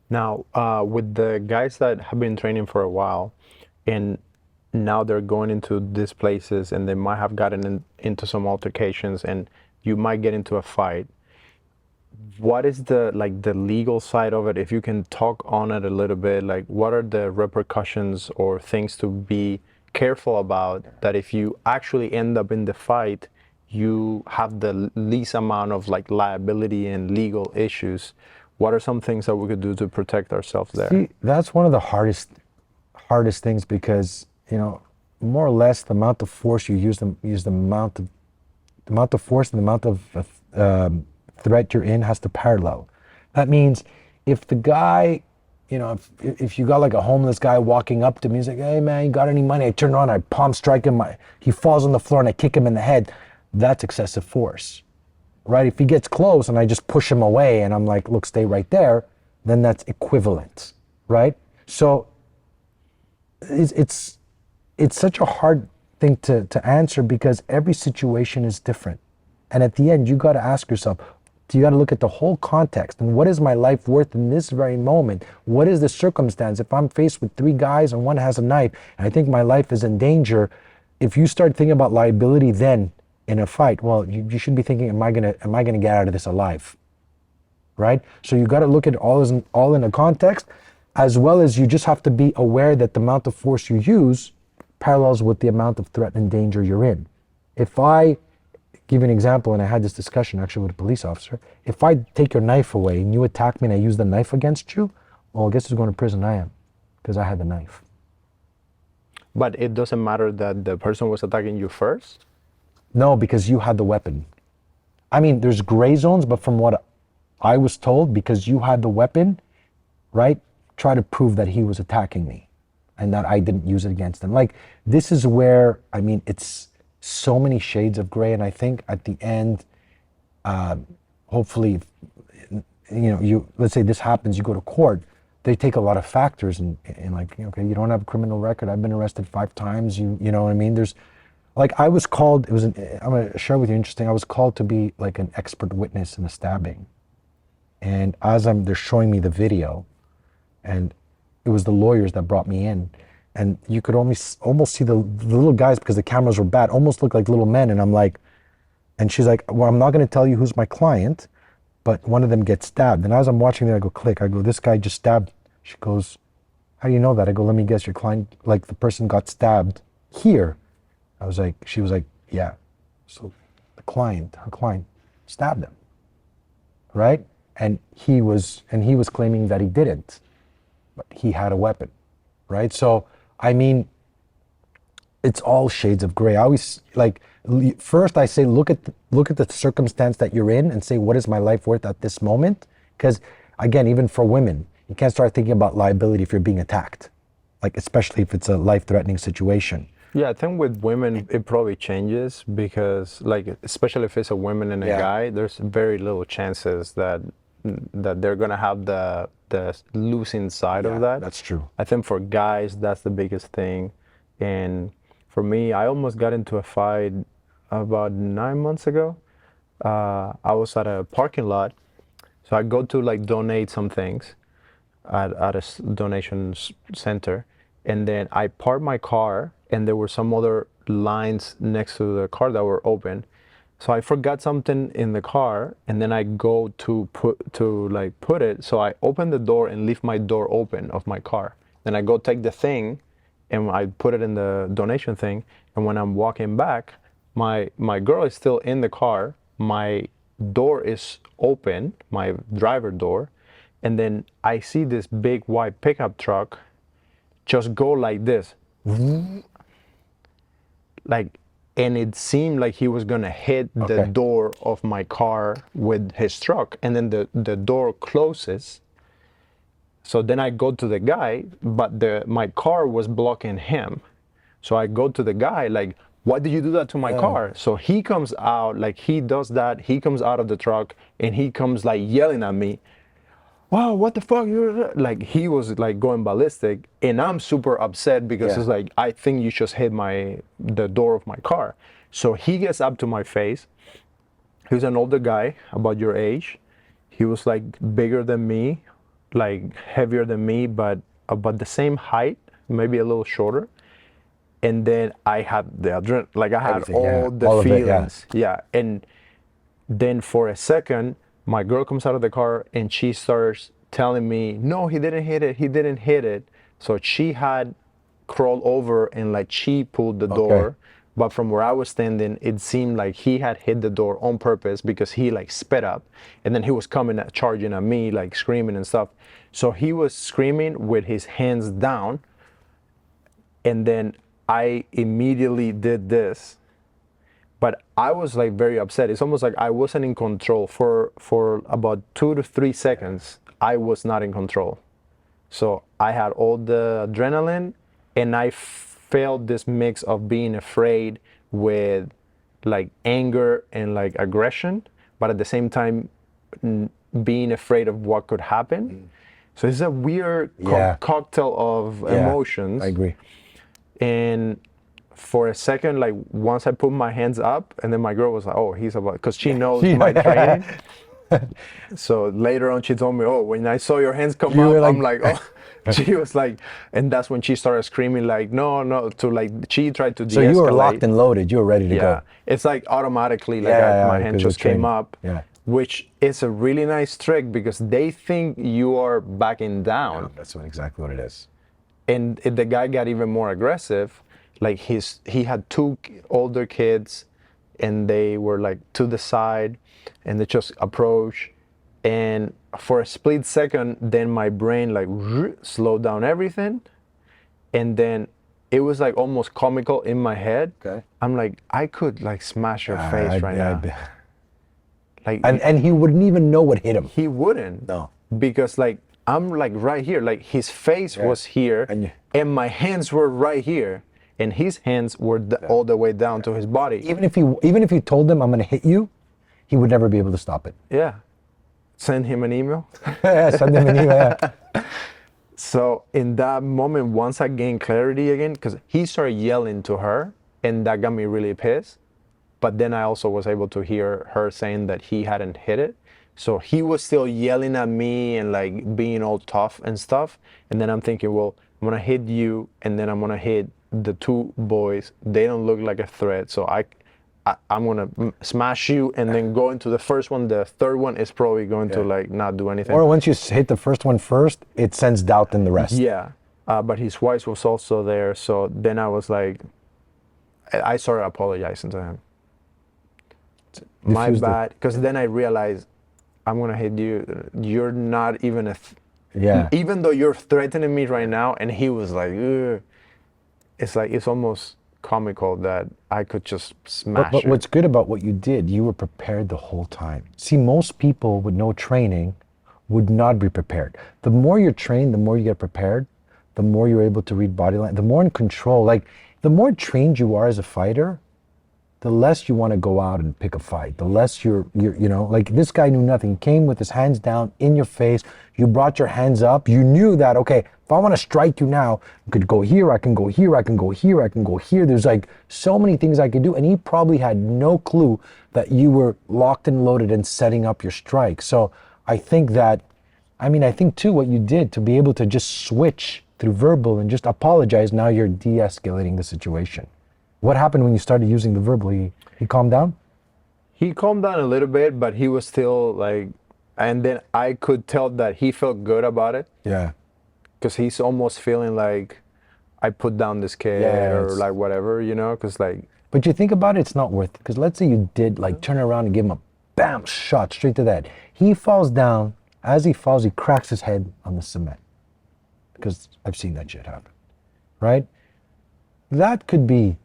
Now, with the guys that have been training for a while, and now they're going into these places, and they might have gotten into some altercations, and you might get into a fight. What is the legal side of it? If you can talk on it a little bit, like what are the repercussions or things to be careful about that if you actually end up in the fight, you have the least amount of like liability and legal issues? What are some things that we could do to protect ourselves there? See, that's one of the hardest things because, you know, more or less the amount of force you use, the amount of force and the amount of threat you're in has to parallel. That means if the guy, you know, if you got like a homeless guy walking up to me, he's like, hey man, you got any money? I turn around, I palm strike him, he falls on the floor and I kick him in the head. That's excessive force, right? If he gets close and I just push him away and I'm like, look, stay right there, then that's equivalent, right? So it's such a hard thing to answer because every situation is different. And at the end, you got to ask yourself, you got to look at the whole context and what is my life worth in this very moment? What is the circumstance? If I'm faced with three guys and one has a knife and I think my life is in danger, if you start thinking about liability then in a fight, well, you should be thinking, am I gonna get out of this alive? Right? So you got to look at all in a context, as well as you just have to be aware that the amount of force you use parallels with the amount of threat and danger you're in. If I give you an example, and I had this discussion actually with a police officer, if I take your knife away and you attack me and I use the knife against you, well, guess who's going to prison? I am, because I had the knife. But it doesn't matter that the person was attacking you first? No, because you had the weapon. I mean, there's gray zones, but from what I was told, because you had the weapon, right, try to prove that he was attacking me and that I didn't use it against him. Like, this is where, I mean, it's so many shades of gray, and I think at the end, hopefully, you know, let's say this happens, you go to court, they take a lot of factors and like, okay, you don't have a criminal record, I've been arrested 5 times, you know what I mean? There's, like, I was called, I'm gonna share with you interesting, I was called to be like an expert witness in a stabbing. And as they're showing me the video, and it was the lawyers that brought me in, and you could almost see the little guys, because the cameras were bad, almost looked like little men. And I'm like, and she's like, well, I'm not going to tell you who's my client, but one of them gets stabbed. And as I'm watching there, I go, click. I go, this guy just stabbed. She goes, how do you know that? I go, let me guess, your client, like the person got stabbed here. I was like, she was like, yeah. So her client stabbed him, right? And he was claiming that he didn't, but he had a weapon, right? So, I mean, it's all shades of gray. I always, like, first I say, look at the circumstance that you're in and say, what is my life worth at this moment? Because again, even for women, you can't start thinking about liability if you're being attacked, like, especially if it's a life-threatening situation. Yeah, I think with women, it probably changes because, like, especially if it's a woman and a guy, there's very little chances that they're gonna have the losing side of that. That's true. I think for guys, that's the biggest thing. And for me, I almost got into a fight about 9 months ago. I was at a parking lot, so I go to like donate some things at a donation center, and then I parked my car, and there were some other lines next to the car that were open. So I forgot something in the car, and then I go to put it. So I open the door and leave my door open of my car. Then I go take the thing, and I put it in the donation thing. And when I'm walking back, my girl is still in the car. My door is open, my driver door, and then I see this big white pickup truck just go like this, like. And it seemed like he was gonna hit the door of my car with his truck, and then the door closes. So then I go to the guy, but my car was blocking him. So I go to the guy, like, why did you do that to my car? So he comes out, like he does that, he comes out of the truck and he comes like yelling at me, wow, what the fuck? You're like, he was like going ballistic, and I'm super upset because Yeah. it's like, I think you just hit the door of my car. So he gets up to my face. He was an older guy, about your age. He was like bigger than me, like heavier than me, but about the same height, maybe a little shorter. And then I had the adrenaline, like I had Everything, yeah. all the All of it, yeah. feelings. Yeah. And then for a second, my girl comes out of the car and she starts telling me, no, he didn't hit it. He didn't hit it. So she had crawled over and like she pulled the door. But from where I was standing, it seemed like he had hit the door on purpose because he like sped up and then he was coming at, charging at me, like screaming and stuff. So he was screaming with his hands down. And then I immediately did this. But I was like very upset. It's almost like I wasn't in control for about 2 to 3 seconds. I was not in control. So I had all the adrenaline and I felt this mix of being afraid with like anger and like aggression, but at the same time being afraid of what could happen. So it's a weird cocktail of emotions. I agree. And for a second, like once I put my hands up, and then my girl was like, "Oh, he's about," because she knows my training. So later on, she told me, "Oh, when I saw your hands come up, I'm like, oh." She was like, and that's when she started screaming, like, "No, no!" To like, she tried to de-escalate. So you were locked and loaded. You were ready to go. It's like automatically, like my hand just came up. Yeah. Which is a really nice trick because they think you are backing down. Yeah, that's exactly what it is. And the guy got even more aggressive. Like he had 2 older kids and they were like to the side and they just approached. And for a split second, then my brain like slowed down everything. And then it was like almost comical in my head. Okay. I'm like, I could like smash your face right now. Like, and he wouldn't even know what hit him. He wouldn't. No. Because like, I'm like right here, like his face was here and my hands were right here. And his hands were all the way down to his body. Even if you told him I'm going to hit you, he would never be able to stop it. Yeah. Send him an email. Send him an email. Yeah. So in that moment, once I gained clarity again, because he started yelling to her, and that got me really pissed. But then I also was able to hear her saying that he hadn't hit it. So he was still yelling at me and like being all tough and stuff. And then I'm thinking, well, I'm gonna hit you, and then I'm gonna hit the 2 boys. They don't look like a threat, so I'm gonna smash you and then go into the first one. The third one is probably going to like not do anything. Or once you hit the first one first, it sends doubt in the rest. Yeah, but his wife was also there, so then I was like, I started apologizing to him. My bad, because then I realized I'm gonna hit you. You're not even even though you're threatening me right now. And he was like, ugh. It's like, it's almost comical that I could just smash But it. what's good about what you did, you were prepared the whole time. See, most people with no training would not be prepared. The more you're trained, the more you get prepared, the more you're able to read body language, the more in control. Like, the more trained you are as a fighter, the less you want to go out and pick a fight. The less you're like, this guy knew nothing. He came with his hands down in your face. You brought your hands up. You knew that, okay, if I want to strike you now, I could go here, I can go here, I can go here, I can go here. There's like so many things I could do. And he probably had no clue that you were locked and loaded and setting up your strike. So I think too, what you did to be able to just switch through verbal and just apologize, now you're de-escalating the situation. What happened when you started using the verbal? He calmed down? He calmed down a little bit, but he was still like, and then I could tell that he felt good about it. Yeah. Because he's almost feeling like I put down this kid or like whatever, because like. But you think about it, it's not worth it. Because let's say you did like turn around and give him a bam shot straight to that. He falls down. As he falls, he cracks his head on the cement. Because I've seen that shit happen, right? That could be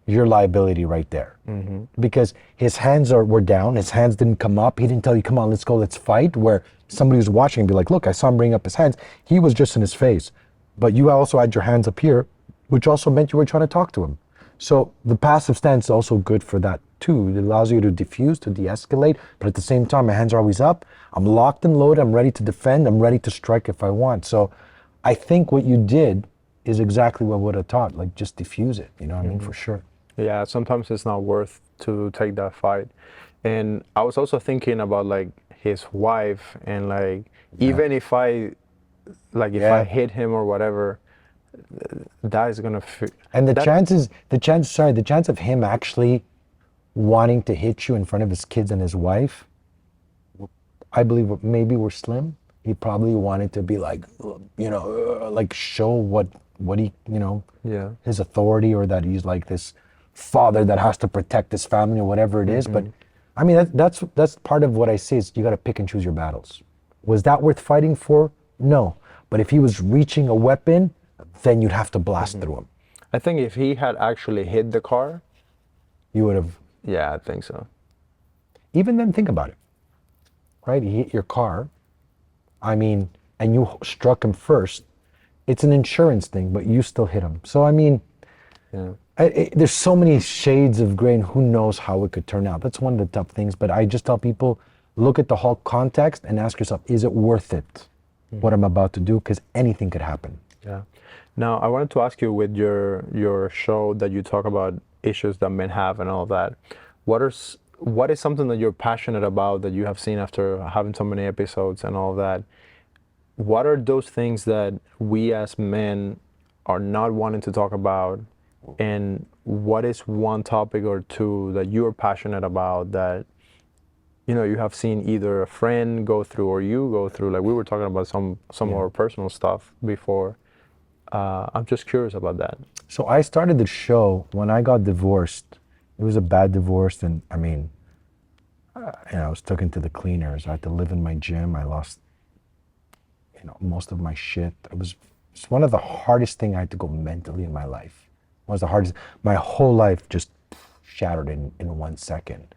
your liability right there. Mm-hmm. Because his hands were down, his hands didn't come up, he didn't tell you, come on, let's go, let's fight, where somebody was watching and be like, look, I saw him bring up his hands, he was just in his face. But you also had your hands up here, which also meant you were trying to talk to him. So the passive stance is also good for that too. It allows you to diffuse, to de-escalate, but at the same time, my hands are always up. I'm locked and loaded. I'm ready to defend. I'm ready to strike if I want. So I think what you did is exactly what I would have taught. Like, just diffuse it. You know what I mean? For sure. Yeah, sometimes it's not worth to take that fight. And I was also thinking about like his wife and like even if I if I Yeah. hit him or whatever, that is gonna And the that chance of him actually wanting to hit you in front of his kids and his wife, I believe maybe were slim. He probably wanted to be like, like show what he, yeah. his authority, or that he's like this father that has to protect his family or whatever it is. But I mean, that's part of what I say is you got to pick and choose your battles. Was that worth fighting for? No. But if he was reaching a weapon, then you'd have to blast through him. I think if he had actually hit the car, You would have. yeah, I think so. Even then, think about it. Right? He hit your car. I mean, and you struck him first. It's an insurance thing, but you still hit him. So I mean, Yeah. there's so many shades of gray, and who knows how it could turn out. That's one of the tough things. But I just tell people, look at the whole context and ask yourself, is it worth it, what I'm about to do? Because anything could happen. Yeah. Now I wanted to ask you with your show that you talk about issues that men have and all that. What is something that you're passionate about that you have seen after having so many episodes and all that? What are those things that we as men are not wanting to talk about? And what is one topic or two that you're passionate about that you have seen either a friend go through or you go through? Like we were talking about some of our personal stuff before. I'm just curious about that. So I started the show when I got divorced. It was a bad divorce, and I mean, I was taken to the cleaners. I had to live in my gym. I lost, most of my shit. It's one of the hardest things I had to go mentally in my life. It was the hardest. My whole life just shattered in 1 second.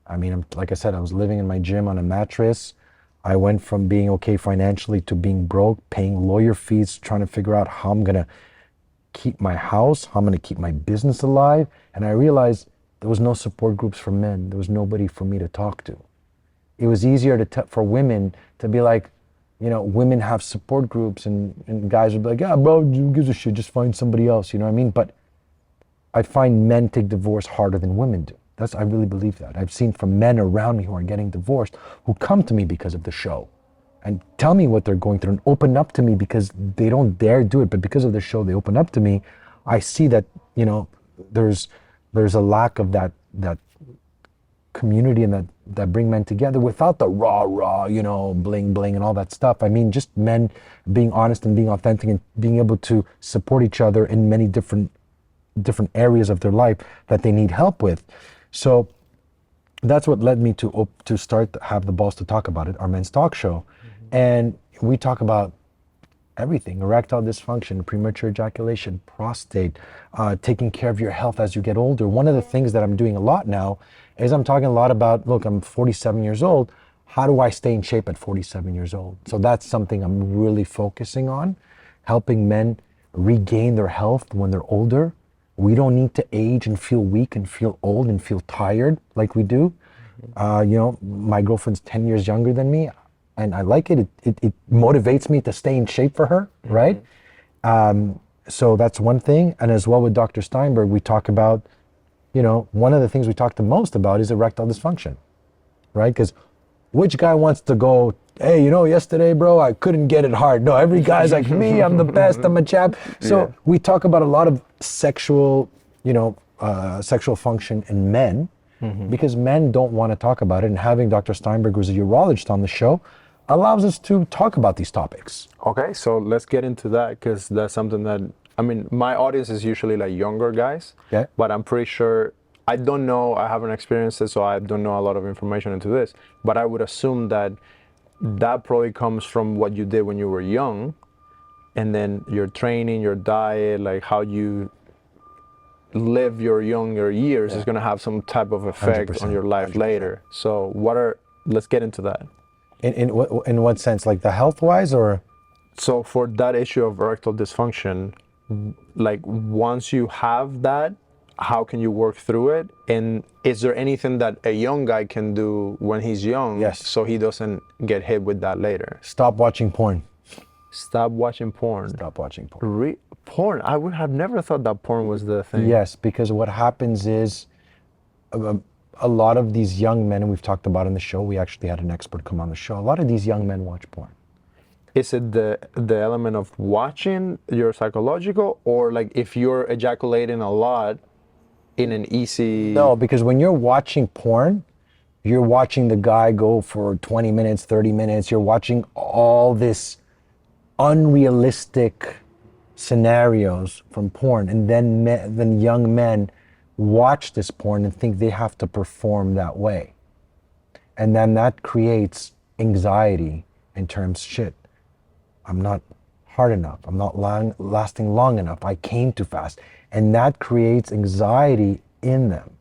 I mean, like I said, I was living in my gym on a mattress. I went from being okay financially to being broke, paying lawyer fees, trying to figure out how I'm gonna keep my house, how I'm gonna keep my business alive. And I realized there was no support groups for men. There was nobody for me to talk to. It was easier for women to be like, women have support groups, and guys would be like, yeah, bro, who gives a shit? Just find somebody else, you know what I mean? But I find men take divorce harder than women do. I really believe that. I've seen from men around me who are getting divorced who come to me because of the show and tell me what they're going through and open up to me because they don't dare do it, but because of the show, they open up to me. I see that, there's a lack of that community and that bring men together without the raw, bling, bling and all that stuff. I mean, just men being honest and being authentic and being able to support each other in many different areas of their life that they need help with. So that's what led me to start to have the balls to talk about it, our men's talk show. And we talk about everything: erectile dysfunction, premature ejaculation, prostate, taking care of your health as you get older. One of the things that I'm doing a lot now is I'm talking a lot about, look, I'm 47 years old. How do I stay in shape at 47 years old? So that's something I'm really focusing on, helping men regain their health when they're older. We don't need to age and feel weak and feel old and feel tired like we do. My girlfriend's 10 years younger than me, and I like it. It motivates me to stay in shape for her, right? So that's one thing. And as well with Dr. Steinberg, we talk about, one of the things we talk the most about is erectile dysfunction, right? Because which guy wants to go, hey, yesterday, bro, I couldn't get it hard. No, every guy's like me, I'm the best, I'm a champ. So we talk about a lot of sexual, sexual function in men, because men don't want to talk about it. And having Dr. Steinberg, who's a urologist on the show, allows us to talk about these topics. Okay, so let's get into that, because that's something that, my audience is usually like younger guys, but I'm pretty sure, I don't know, I haven't experienced it, so I don't know a lot of information into this, but I would assume that probably comes from what you did when you were young, and then your training, your diet, like how you live your younger years is going to have some type of effect on your life 100%. Later. So let's get into that. In what sense, like the health-wise, or? So for that issue of erectile dysfunction, like once you have that, how can you work through it? And is there anything that a young guy can do when he's young Yes. so he doesn't get hit with that later? Stop watching porn. Stop watching porn. Stop watching porn. Porn? I would have never thought that porn was the thing. Yes, because what happens is a lot of these young men, and we've talked about on the show, we actually had an expert come on the show, a lot of these young men watch porn. Is it the element of watching your psychological, or like if you're ejaculating a lot in an easy... No, because when you're watching porn, you're watching the guy go for 20 minutes, 30 minutes, you're watching all this unrealistic scenarios from porn, and then young men watch this porn and think they have to perform that way. And then that creates anxiety in terms, shit, I'm not hard enough, I'm not lasting long enough, I came too fast. And that creates anxiety in them.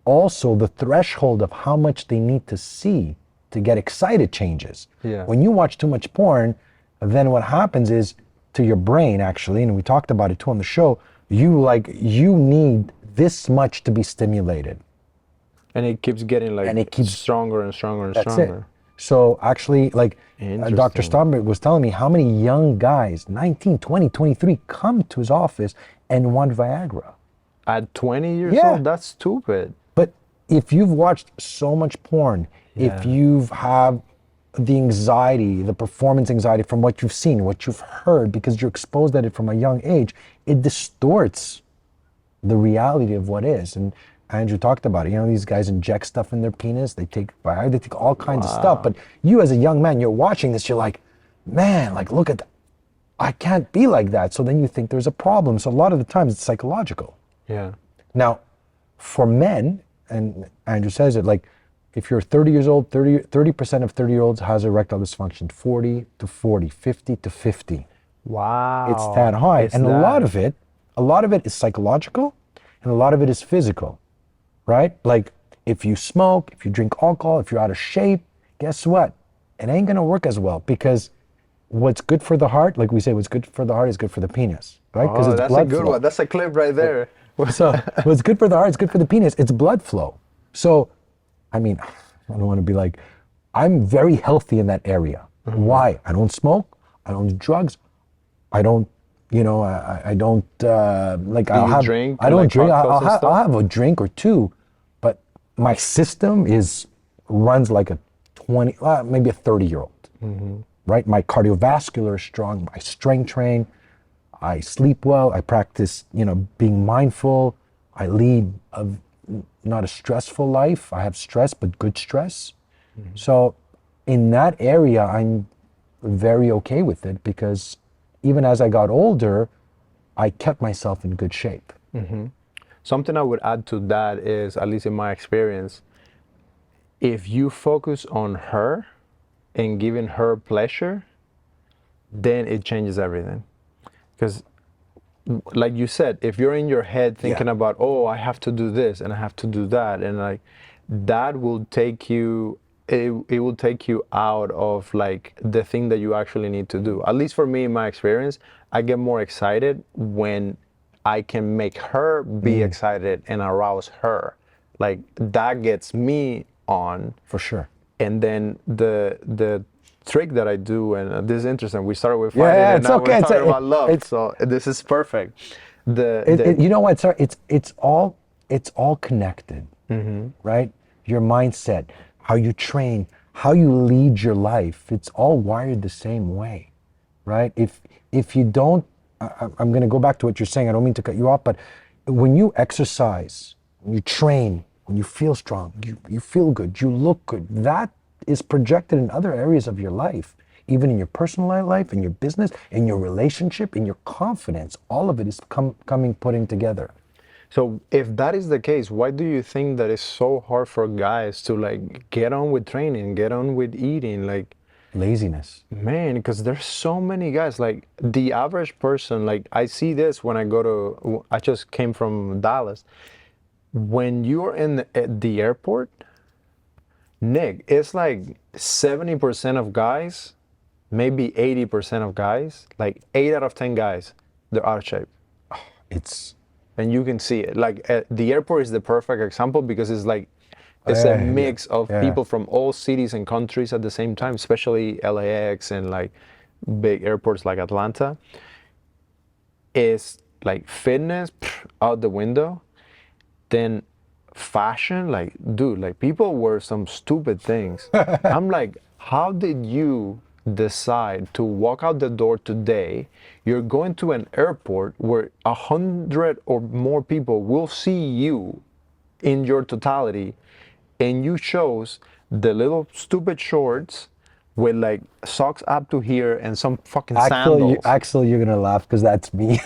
Also, the threshold of how much they need to see to get excited changes. Yeah. When you watch too much porn, then what happens is, to your brain actually, and we talked about it too on the show, you need this much to be stimulated. And it keeps getting like, And it keeps stronger and stronger and That's stronger. it. So actually, like Interesting. Dr. Stomberg was telling me how many young guys, 19, 20, 23, come to his office and want Viagra. At 20 years Yeah. old, that's stupid. But if you've watched so much porn, if you've had the anxiety, the performance anxiety from what you've seen, what you've heard, because you're exposed at it from a young age, it distorts the reality of what is. And Andrew talked about it. You know, these guys inject stuff in their penis, they take Viagra, they take all kinds of stuff. But you as a young man, you're watching this, you're like, man, like, look at that. I can't be like that. So then you think there's a problem. So a lot of the times it's psychological. Yeah. Now, for men, and Andrew says it, like, if you're 30 years old, 30% of 30-year-olds has erectile dysfunction, 40 to 40, 50 to 50. Wow. It's that high. It's And that. a lot of it is psychological, and a lot of it is physical, right? Like, if you smoke, if you drink alcohol, if you're out of shape, guess what? It ain't gonna work as well, because what's good for the heart, like we say, what's good for the heart is good for the penis, right? Because Oh, it's that's a blood good flow. one. That's a clip right there. So what's good for the heart is good for the penis. It's blood flow. So, I mean, I don't want to be like, I'm very healthy in that area. Why? I don't smoke. I don't do drugs. I don't, I don't, like, Do you drink, I don't like, drink. cocktails and I'll stuff? have a drink or two, but my system runs like a 20, maybe a 30-year-old, right? My cardiovascular is strong. I strength train. I sleep well. I practice, being mindful. I lead not a stressful life. I have stress, but good stress. So in that area, I'm very okay with it, because even as I got older, I kept myself in good shape. Something I would add to that is, at least in my experience, if you focus on her and giving her pleasure, then it changes everything. Because, like you said, if you're in your head thinking about, oh, I have to do this and I have to do that, and like that will take you, it will take you out of like the thing that you actually need to do. At least for me, in my experience, I get more excited when I can make her be excited and arouse her. Like that gets me on. For sure. And then the trick that I do, and this is interesting. We started with fighting, Yeah, and it's now okay. we're It's talking a- about love. it's- So this is perfect. You know what, sir? It's all connected, right? Your mindset, how you train, how you lead your life. It's all wired the same way, right? If you don't, I'm going to go back to what you're saying. I don't mean to cut you off, but when you exercise, when you train, when you feel strong, you feel good, you look good, that is projected in other areas of your life, even in your personal life, in your business, in your relationship, in your confidence. All of it is putting together. So if that is the case, why do you think that it's so hard for guys to like get on with training, get on with eating? Like, Laziness. man, because there's so many guys. Like the average person, like I see this when I just came from Dallas. When you're at the airport, Nick, it's like 70% of guys, maybe 80% of guys, like 8 out of 10 guys, they're out of shape. It's and you can see it. Like the airport is the perfect example because it's like it's a mix of people from all cities and countries at the same time, especially LAX and like big airports like Atlanta. Is like fitness out the window, then fashion, like dude, like people wear some stupid things. I'm like, how did you decide to walk out the door today? You're going to an airport where 100 or more people will see you in your totality, and you chose the little stupid shorts with like socks up to here and some fucking sandals. Axel, you're gonna laugh because that's me.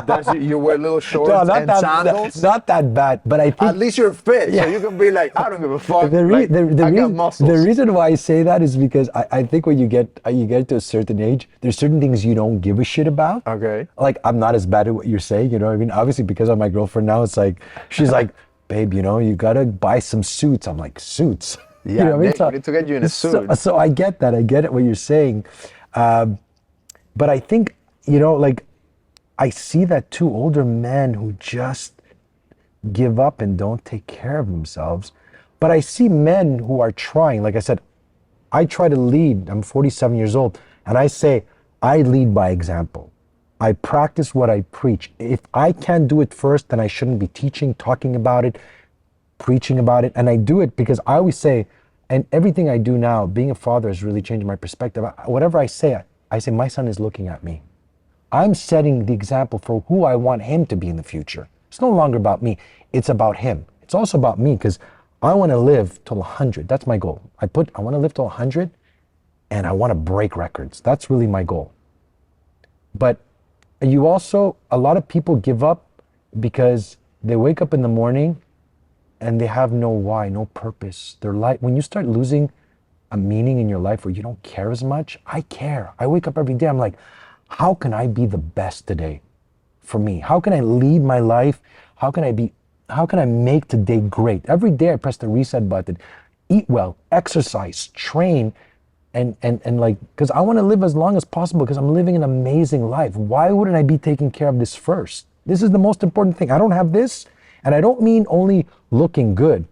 That's you wear little No, shorts not and that, sandals. not that bad. But I think At least you're fit, so you can be like, I don't give a fuck. Like, I got muscles. the reason why I say that is because I think when you get to a certain age, there's certain things you don't give a shit about. Okay. Like I'm not as bad at what you're saying, you know what I mean? Obviously because of my girlfriend now, it's like she's like, babe, you know, you gotta buy some suits. I'm like, suits? Yeah, you know what I mean? Nick, we need to get you in a suit. So I get that. I get it what you're saying. But I think, you know, like I see that too, older men who just give up and don't take care of themselves. But I see men who are trying. Like I said, I try to lead. I'm 47 years old, and I say I lead by example. I practice what I preach. If I can't do it first, then I shouldn't be teaching, talking about it, preaching about it. And I do it because I always say, and everything I do now, being a father has really changed my perspective. Whatever I say my son is looking at me. I'm setting the example for who I want him to be in the future. It's no longer about me. It's about him. It's also about me because I want to live till 100. That's my goal. I want to live till 100 and I want to break records. That's really my goal. But a lot of people give up because they wake up in the morning and they have no why, no purpose. Their life, when you start losing a meaning in your life where you don't care as much, I care. I wake up every day, I'm like, how can I be the best today for me? How can I lead my life? How can I make today great? Every day I press the reset button, eat well, exercise, train, and like, because I want to live as long as possible because I'm living an amazing life. Why wouldn't I be taking care of this first? This is the most important thing. I don't have this, and I don't mean only looking good,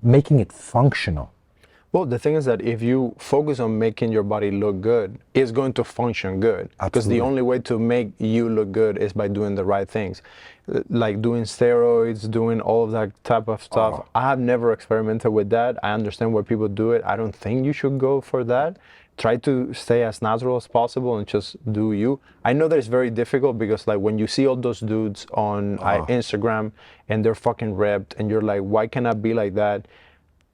making it functional. Well, the thing is that if you focus on making your body look good, it's going to function good. Because the only way to make you look good is by doing the right things. Like doing steroids, doing all of that type of stuff. I have never experimented with that. I understand why people do it. I don't think you should go for that. Try to stay as natural as possible and just do you. I know that it's very difficult because like when you see all those dudes on Instagram and they're fucking ripped and you're like, why can't I be like that?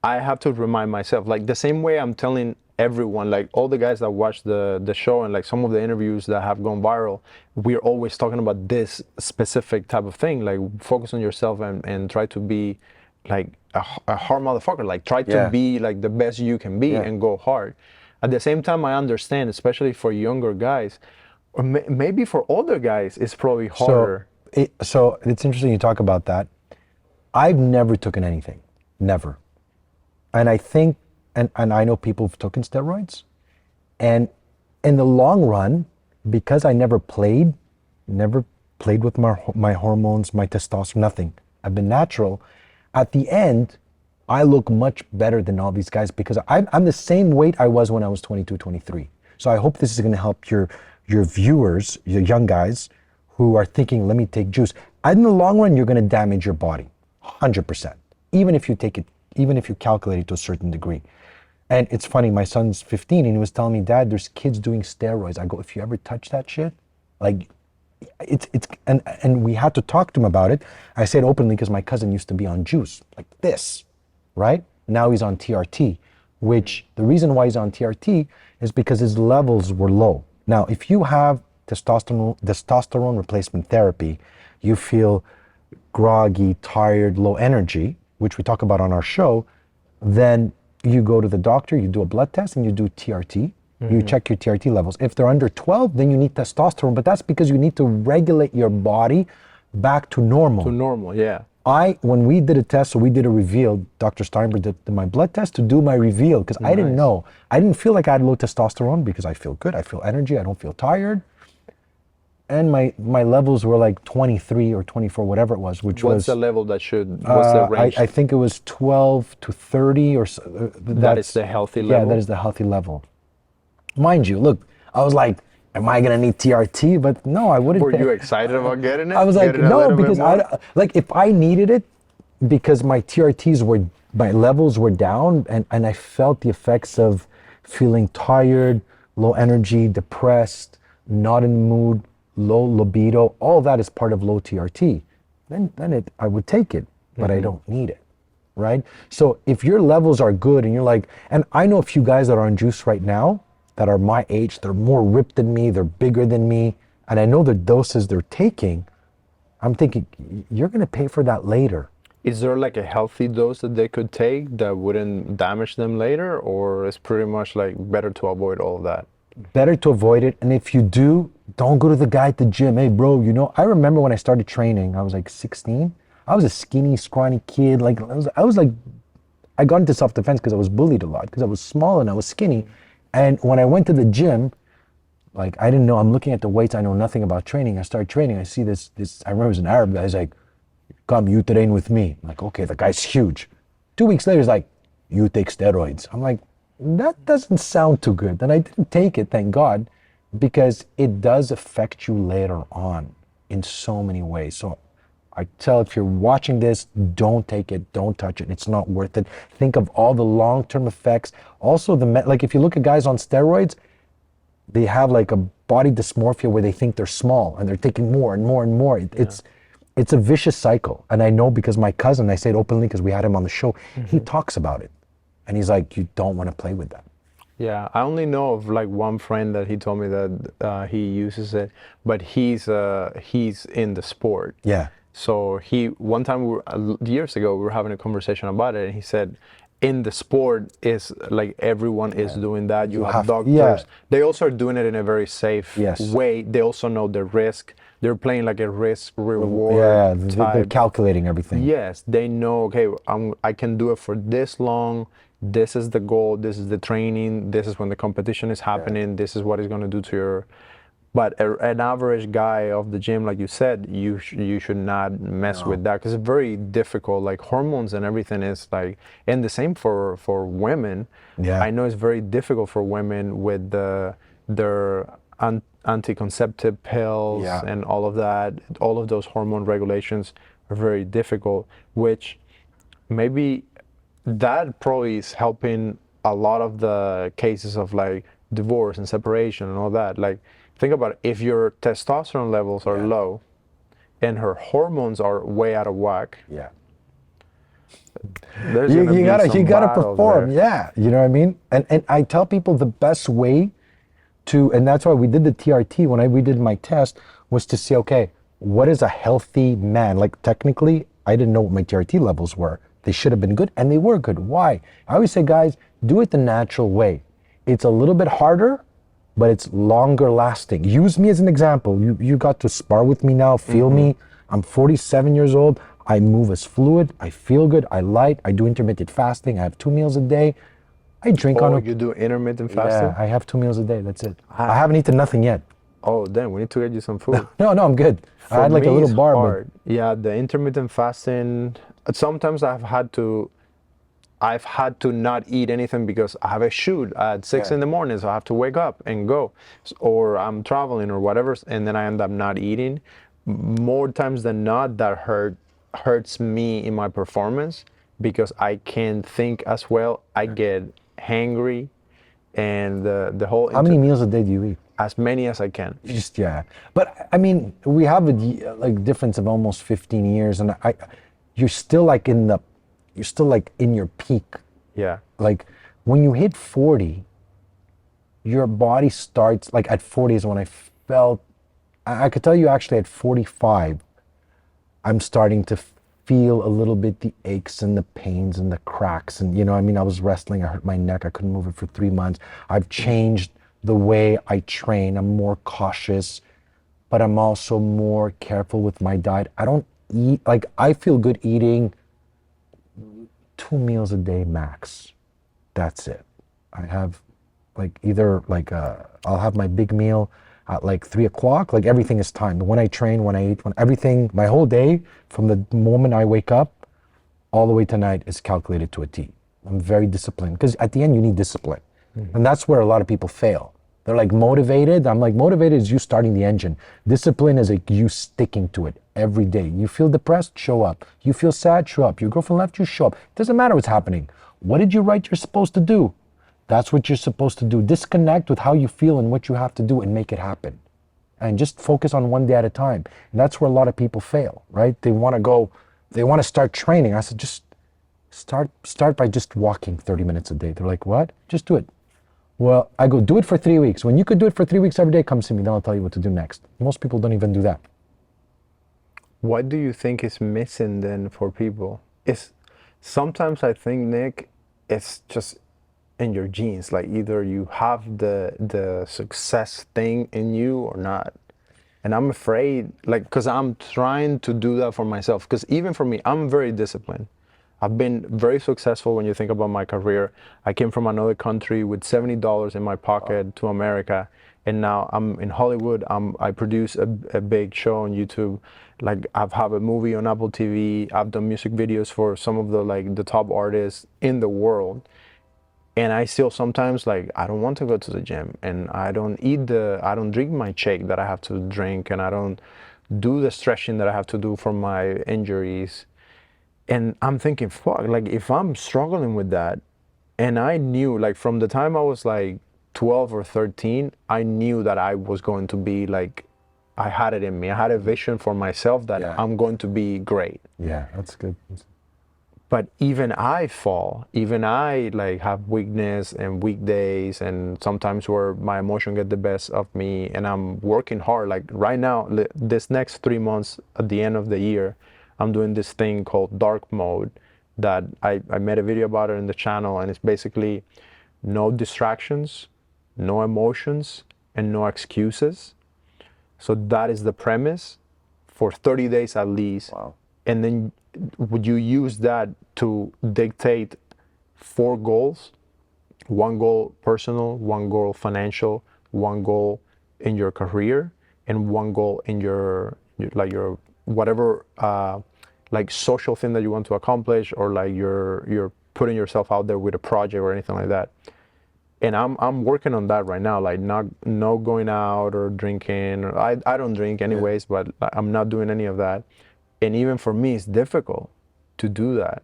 I have to remind myself, like the same way I'm telling everyone, like all the guys that watch the show and like some of the interviews that have gone viral, we're always talking about this specific type of thing, like focus on yourself and try to be like a hard motherfucker, like try to be like the best you can be and go hard. At the same time, I understand, especially for younger guys, or maybe for older guys, it's probably harder. So it's interesting you talk about that. I've never taken anything, never. And I think, and I know people who've taken steroids, and in the long run, because I never played with my hormones, my testosterone, nothing. I've been natural. At the end, I look much better than all these guys because I'm the same weight I was when I was 22, 23. So I hope this is going to help your viewers, your young guys who are thinking, let me take juice. In the long run, you're going to damage your body, 100%. Even if you calculate it to a certain degree. And it's funny, my son's 15 and he was telling me, Dad, there's kids doing steroids. I go, if you ever touch that shit, like and we had to talk to him about it. I said openly because my cousin used to be on juice, like this, right? Now he's on TRT, which the reason why he's on TRT is because his levels were low. Now, if you have testosterone replacement therapy, you feel groggy, tired, low energy, which we talk about on our show, then you go to the doctor, you do a blood test and you do TRT. You check your TRT levels. If they're under 12, then you need testosterone, but that's because you need to regulate your body back to normal. To normal, yeah. When we did a test, so we did a reveal, Dr. Steinberg did my blood test to do my reveal, because I didn't know. I didn't feel like I had low testosterone because I feel good, I feel energy, I don't feel tired. and my levels were like 23 or 24, whatever it was, which What's the was level that what's the range? I think it was 12 to 30 or so. That is That's the healthy yeah, that level? is the healthy level. Mind you, look, I was like, am I gonna need TRT? But no, I wouldn't. Were you excited about getting I it? was like, Getting a no, little bit because more? like if I needed it, because my levels were down, and I felt the effects of feeling tired, low energy, depressed, not in the mood, low libido. All that is part of low TRT. Then I would take it, but I don't need it, right? So if your levels are good and you're like, and I know a few guys that are on juice right now that are my age, they're more ripped than me, they're bigger than me, and I know the doses they're taking. I'm thinking, you're going to pay for that later. Is there like a healthy dose that they could take that wouldn't damage them later, or is pretty much like better to avoid all of that? Better to avoid it. And if you do, don't go to the guy at the gym. Hey, bro, I remember when I started training, I was like 16. I was a skinny, scrawny kid. Like, I was like, I got into self-defense because I was bullied a lot because I was small and I was skinny. And when I went to the gym, like, I didn't know, I'm looking at the weights. I know nothing about training. I started training. I see this, I remember it was an Arab guy. He's like, come, you train with me. I'm like, okay, the guy's huge. 2 weeks later, he's like, you take steroids. I'm like, that doesn't sound too good. And I didn't take it, thank God, because it does affect you later on in so many ways. So I tell, if you're watching this, don't take it, don't touch it. It's not worth it. Think of all the long-term effects. Also, like if you look at guys on steroids, they have like a body dysmorphia where they think they're small and they're taking more and more and more. It's a vicious cycle. And I know because my cousin, I say it openly because we had him on the show, he talks about it. And he's like, you don't want to play with that. Yeah, I only know of like one friend that he told me that he uses it, but he's in the sport. Yeah. So one time years ago we were having a conversation about it, and he said, in the sport is like everyone is doing that. You have doctors. Yeah. They also are doing it in a very safe Yes. way. They also know the risk. They're playing like a risk reward Yeah, they're type. calculating everything. Yes, they know, okay, I can do it for this long. This is the goal. This is the training. This is when the competition is happening. This is what it's going to do to your. But an average guy of the gym, like you said, you should not mess with that because it's very difficult. Like hormones and everything is like, and the same for women. Yeah. I know it's very difficult for women with their anti-conceptive pills Yeah. and all of that. All of those hormone regulations are very difficult, which maybe that probably is helping a lot of the cases of like divorce and separation and all that. Like, think about it, if your testosterone levels are low and her hormones are way out of whack, Yeah. there's gonna be You gotta some battles perform. there. Yeah. You know what I mean? And I tell people the best way and that's why we did the TRT when we did my test, was to see, okay, what is a healthy man? Like technically, I didn't know what my TRT levels were. They should have been good, and they were good. Why? I always say, guys, do it the natural way. It's a little bit harder, but it's longer lasting. Use me as an example. You got to spar with me now, feel me. I'm 47 years old. I move as fluid. I feel good. I light. I do intermittent fasting. I have 2 meals a day. I drink Oh, on a... you do intermittent fasting? Yeah, I have 2 meals a day. That's it. I haven't eaten nothing yet. Oh, damn, we need to get you some food. No, I'm good. I had like a me, little it's bar, hard. Yeah, the intermittent fasting. Sometimes I've had to not eat anything because I have a shoot at 6 in the morning, so I have to wake up and go, or I'm traveling or whatever, and then I end up not eating. More times than not, that hurts me in my performance because I can't think as well. I get hangry, and the whole How many meals a day do you eat? as many as I can. Just, yeah. But I mean, we have a like difference of almost 15 years, and you're still like in your peak. Yeah. Like when you hit 40, your body starts, like at 40 is when I felt, I could tell you actually at 45, I'm starting to feel a little bit the aches and the pains and the cracks. And, I mean, I was wrestling, I hurt my neck, I couldn't move it for 3 months. I've changed the way I train. I'm more cautious, but I'm also more careful with my diet. I don't eat, like, I feel good eating 2 meals a day max. That's it. I have like either like I'll have my big meal at like 3 o'clock. Like everything is timed. When I train, when I eat, when everything, my whole day from the moment I wake up all the way to night is calculated to a T. I'm very disciplined because at the end you need discipline. And that's where a lot of people fail. They're like motivated. I'm like, motivated is you starting the engine. Discipline is like you sticking to it every day. You feel depressed, show up. You feel sad, show up. Your girlfriend left you, show up. It doesn't matter what's happening. What did you write you're supposed to do? That's what you're supposed to do. Disconnect with how you feel and what you have to do and make it happen. And just focus on one day at a time. And that's where a lot of people fail, right? They want to start training. I said, just start by just walking 30 minutes a day. They're like, what? Just do it. Well, I go, do it for 3 weeks. When you could do it for 3 weeks every day, come see me. Then I'll tell you what to do next. Most people don't even do that. What do you think is missing then for people? It's sometimes I think, Nick, it's just in your genes. Like either you have the success thing in you or not. And I'm afraid, like, because I'm trying to do that for myself. Because even for me, I'm very disciplined. I've been very successful when you think about my career. I came from another country with $70 in my pocket to America, and now I'm in Hollywood. I produce a big show on YouTube. Like I've have a movie on Apple TV. I've done music videos for some of the top artists in the world. And I still sometimes like I don't want to go to the gym, and I don't drink my shake that I have to drink, and I don't do the stretching that I have to do for my injuries. And I'm thinking, fuck, like if I'm struggling with that, and I knew like from the time I was like 12 or 13, I knew that I was going to be like, I had it in me. I had a vision for myself that Yeah. I'm going to be great. Yeah, that's good. But even I fall, even I like have weakness and weekdays, and sometimes where my emotion get the best of me, and I'm working hard. Like right now, this next 3 months at the end of the year, I'm doing this thing called dark mode that I made a video about it in the channel, and it's basically no distractions, no emotions, and no excuses. So that is the premise for 30 days at least. Wow. And then would you use that to dictate 4 goals? One goal personal, one goal financial, one goal in your career, and one goal in your whatever like social thing that you want to accomplish, or like you're putting yourself out there with a project or anything like that. And I'm working on that right now, like no going out or drinking. I don't drink anyways, but I'm not doing any of that. And even for me, it's difficult to do that.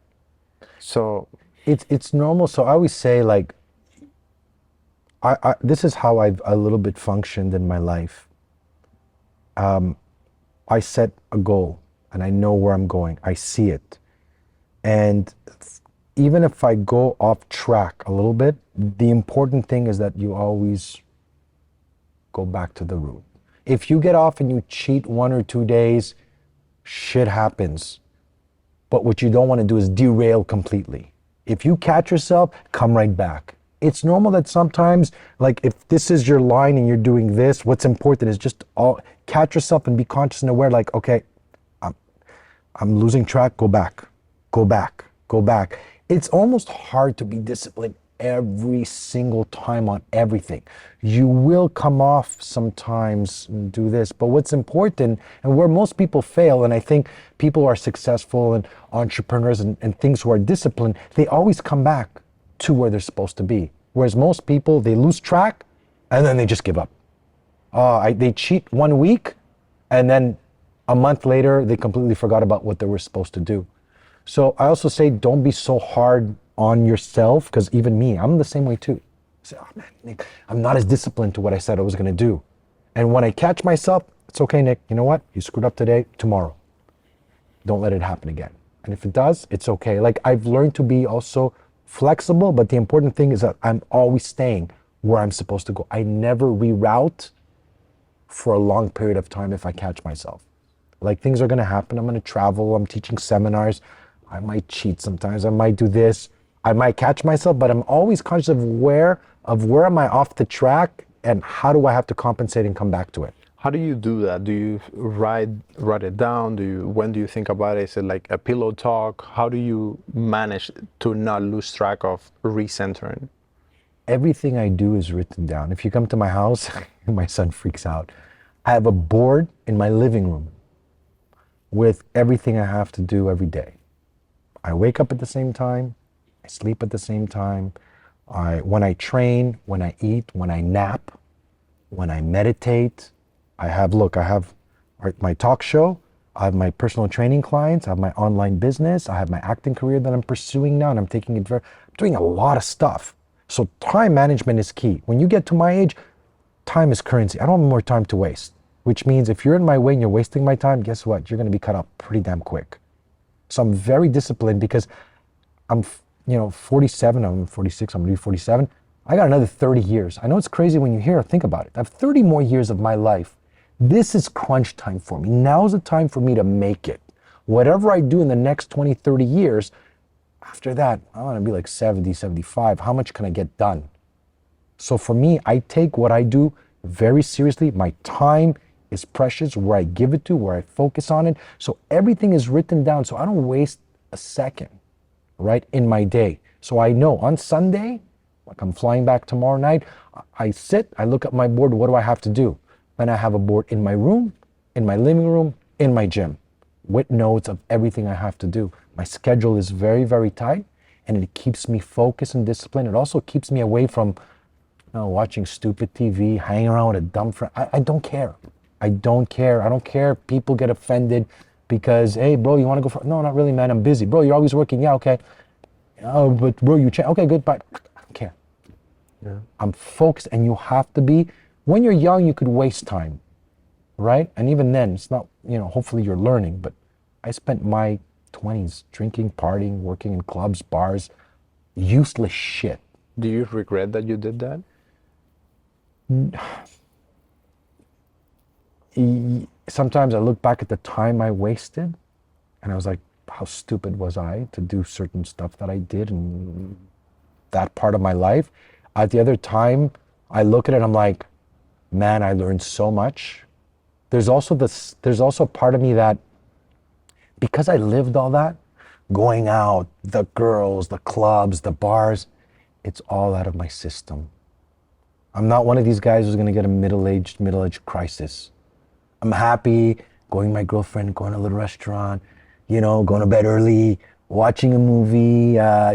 So It's normal. So I always say like, this is how I've a little bit functioned in my life. I set a goal and I know where I'm going. I see it. And even if I go off track a little bit, the important thing is that you always go back to the root. If you get off and you cheat 1 or 2 days, shit happens. But what you don't want to do is derail completely. If you catch yourself, come right back. It's normal that sometimes, like if this is your line and you're doing this, what's important is just catch yourself and be conscious and aware, like, okay, I'm losing track, go back, go back, go back. It's almost hard to be disciplined every single time on everything. You will come off sometimes and do this, but what's important and where most people fail, and I think people who are successful and entrepreneurs and things who are disciplined, they always come back to where they're supposed to be. Whereas most people, they lose track and then they just give up. They cheat 1 week and then a month later, they completely forgot about what they were supposed to do. So I also say, don't be so hard on yourself, because even me, I'm the same way too. I say, oh man, Nick, I'm not as disciplined to what I said I was gonna do. And when I catch myself, it's okay, Nick, you know what? You screwed up today, tomorrow. Don't let it happen again. And if it does, it's okay. Like I've learned to be also flexible, but the important thing is that I'm always staying where I'm supposed to go. I never reroute for a long period of time if I catch myself. Like things are gonna happen, I'm gonna travel, I'm teaching seminars, I might cheat sometimes, I might do this, I might catch myself, but I'm always conscious of where am I off the track and how do I have to compensate and come back to it. how do you do that? Do you write it down? When do you think about it? Is it like a pillow talk? How do you manage to not lose track of recentering? everything I do is written down. If you come to my house, my son freaks out. I have a board in my living room with everything I have to do every day. I wake up at the same time, I sleep at the same time. When I train, when I eat, when I nap, when I meditate, I have my talk show, I have my personal training clients, I have my online business, I have my acting career that I'm pursuing now, and I'm doing a lot of stuff. So time management is key. When you get to my age, time is currency. I don't have more time to waste, which means if you're in my way and you're wasting my time, guess what? You're gonna be cut off pretty damn quick. So I'm very disciplined because I'm 47, I'm 46, I'm gonna be 47. I got another 30 years. I know it's crazy when you think about it. I have 30 more years of my life. This is crunch time for me. Now's the time for me to make it. Whatever I do in the next 20, 30 years, after that, I wanna be like 70, 75. How much can I get done? So for me, I take what I do very seriously. My time is precious, where I give it to, where I focus on it. So everything is written down, so I don't waste a second, right, in my day. So I know on Sunday, like I'm flying back tomorrow night, I sit, I look at my board, what do I have to do? Then I have a board in my room, in my living room, in my gym, with notes of everything I have to do. My schedule is very, very tight, and it keeps me focused and disciplined. It also keeps me away from watching stupid TV, hanging around with a dumb friend. I don't care. I don't care. I don't care if people get offended because, hey, bro, you want to go for... No, not really, man. I'm busy. Bro, you're always working. Yeah, okay. Oh, but bro, you change. Okay, good, bye. I don't care. Yeah. I'm focused, and you have to be. When you're young, you could waste time, right? And even then, it's not, hopefully you're learning, but I spent my 20s drinking, partying, working in clubs, bars, useless shit. Do you regret that you did that? Sometimes I look back at the time I wasted and I was like, how stupid was I to do certain stuff that I did in that part of my life? At the other time, I look at it and I'm like, man, I learned so much. There's also a part of me that, because I lived all that, going out, the girls, the clubs, the bars, it's all out of my system. I'm not one of these guys who's gonna get a middle-aged crisis. I'm happy going with my girlfriend, going to a little restaurant, going to bed early, watching a movie. I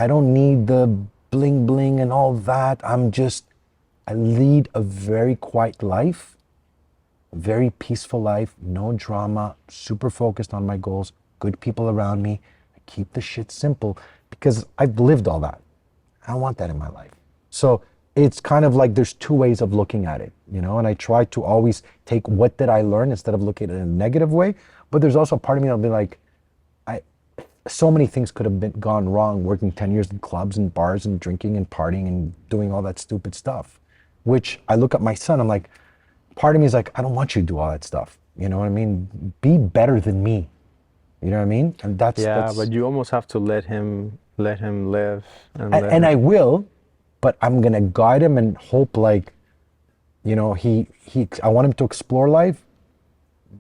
don't need the bling bling and all that. I lead a very quiet life, a very peaceful life, no drama, super focused on my goals, good people around me. I keep the shit simple because I've lived all that. I don't want that in my life. So it's kind of like there's two ways of looking at it, and I try to always take what did I learn instead of looking at it in a negative way. But there's also a part of me that'll be like, so many things could have gone wrong working 10 years in clubs and bars and drinking and partying and doing all that stupid stuff, which I look at my son, I'm like, part of me is like, I don't want you to do all that stuff. You know what I mean? Be better than me. You know what I mean? And that's but you almost have to let him live. And I will, but I'm gonna guide him and hope I want him to explore life,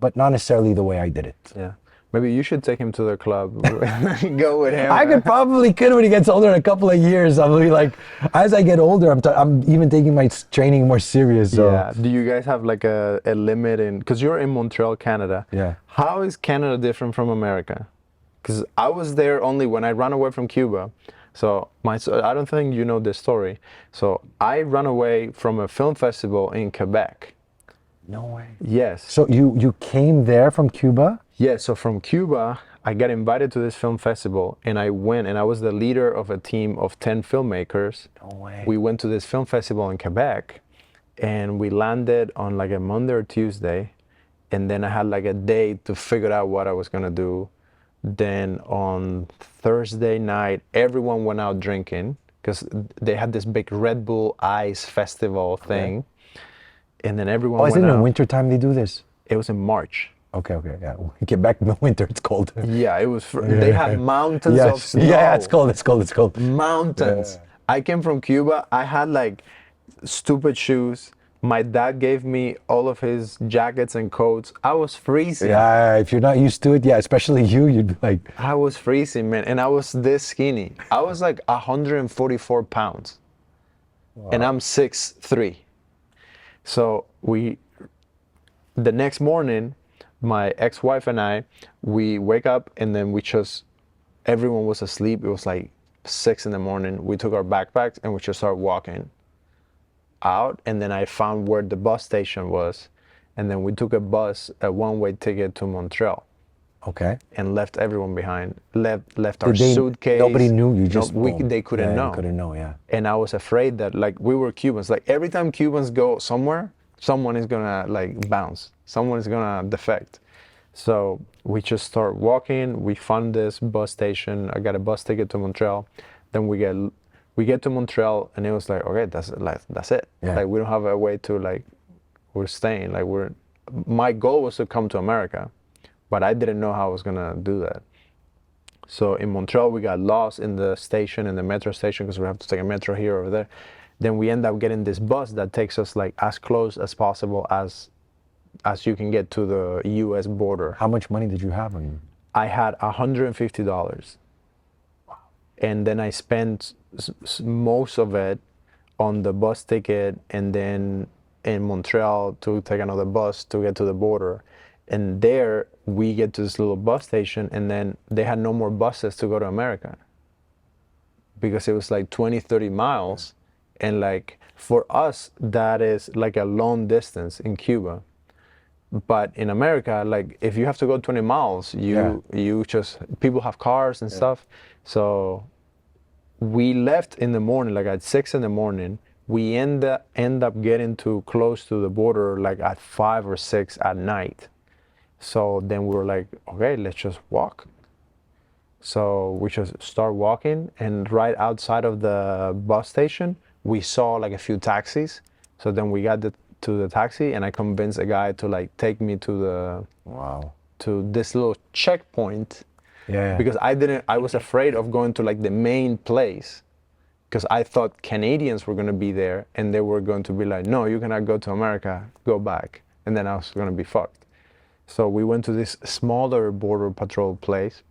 but not necessarily the way I did it. Yeah. Maybe you should take him to the club and go with him. I could when he gets older in a couple of years. I'll be like, as I get older, I'm even taking my training more serious. So. Yeah. Do you guys have like a limit because you're in Montreal, Canada? Yeah. How is Canada different from America? Because I was there only when I ran away from Cuba. So I don't think you know this story. So I ran away from a film festival in Quebec. No way. Yes. So you came there from Cuba? Yeah, so from Cuba, I got invited to this film festival and I went and I was the leader of a team of 10 filmmakers. No way. We went to this film festival in Quebec and we landed on like a Monday or Tuesday, and then I had like a day to figure out what I was gonna do. Then on Thursday night, everyone went out drinking because they had this big Red Bull Ice Festival thing. Okay. And then everyone went out. Is it in the winter time they do this? It was in March. Okay, yeah. Get back in the winter, it's cold. Yeah, it was. They had mountains of snow. Yeah, it's cold. Mountains. Yeah. I came from Cuba. I had like stupid shoes. My dad gave me all of his jackets and coats. I was freezing. Yeah, if you're not used to it, especially you'd be like... I was freezing, man, and I was this skinny. I was like 144 pounds. and I'm 6'3". So the next morning, my ex-wife and I, we wake up and then everyone was asleep. It was like 6 in the morning. We took our backpacks and we just started walking out. And then I found where the bus station was. And then we took a one-way ticket to Montreal. Okay. And left everyone behind. Left our Did they, suitcase. nobody knew, you just, boom. They couldn't Yeah, know. you couldn't know, yeah. And I was afraid that, like, we were Cubans. Like, every time Cubans go somewhere, someone is gonna, like, bounce. Someone is gonna defect. So we just start walking. We found this bus station. I got a bus ticket to Montreal. Then we get to Montreal, and it was like, okay, that's it. Yeah. Like, we don't have a way to, like, we're staying. Like, my goal was to come to America, but I didn't know how I was gonna do that. So in Montreal, we got lost in the station, in the metro station, because we have to take a metro here or over there. Then we end up getting this bus that takes us, like, as close as possible as you can get to the U.S. border. How much money did you have on you? I had $150. Wow. And then I spent most of it on the bus ticket, and then in Montreal to take another bus to get to the border. And there we get to this little bus station, and then they had no more buses to go to America because it was like 20, 30 miles. And like, for us, that is like a long distance in Cuba. But in America, like, if you have to go 20 miles, people have cars and stuff. So we left in the morning, like at 6 in the morning. We end up getting close to the border like at 5 or 6 at night. So then we were like, okay, let's just walk. So we just start walking, and right outside of the bus station, we saw like a few taxis. So then we got to the taxi, and I convinced a guy to like take me to this little checkpoint. Yeah. Because I was afraid of going to like the main place, because I thought Canadians were gonna be there and they were going to be like, no, you cannot go to America, go back. And then I was gonna be fucked. So we went to this smaller border patrol place,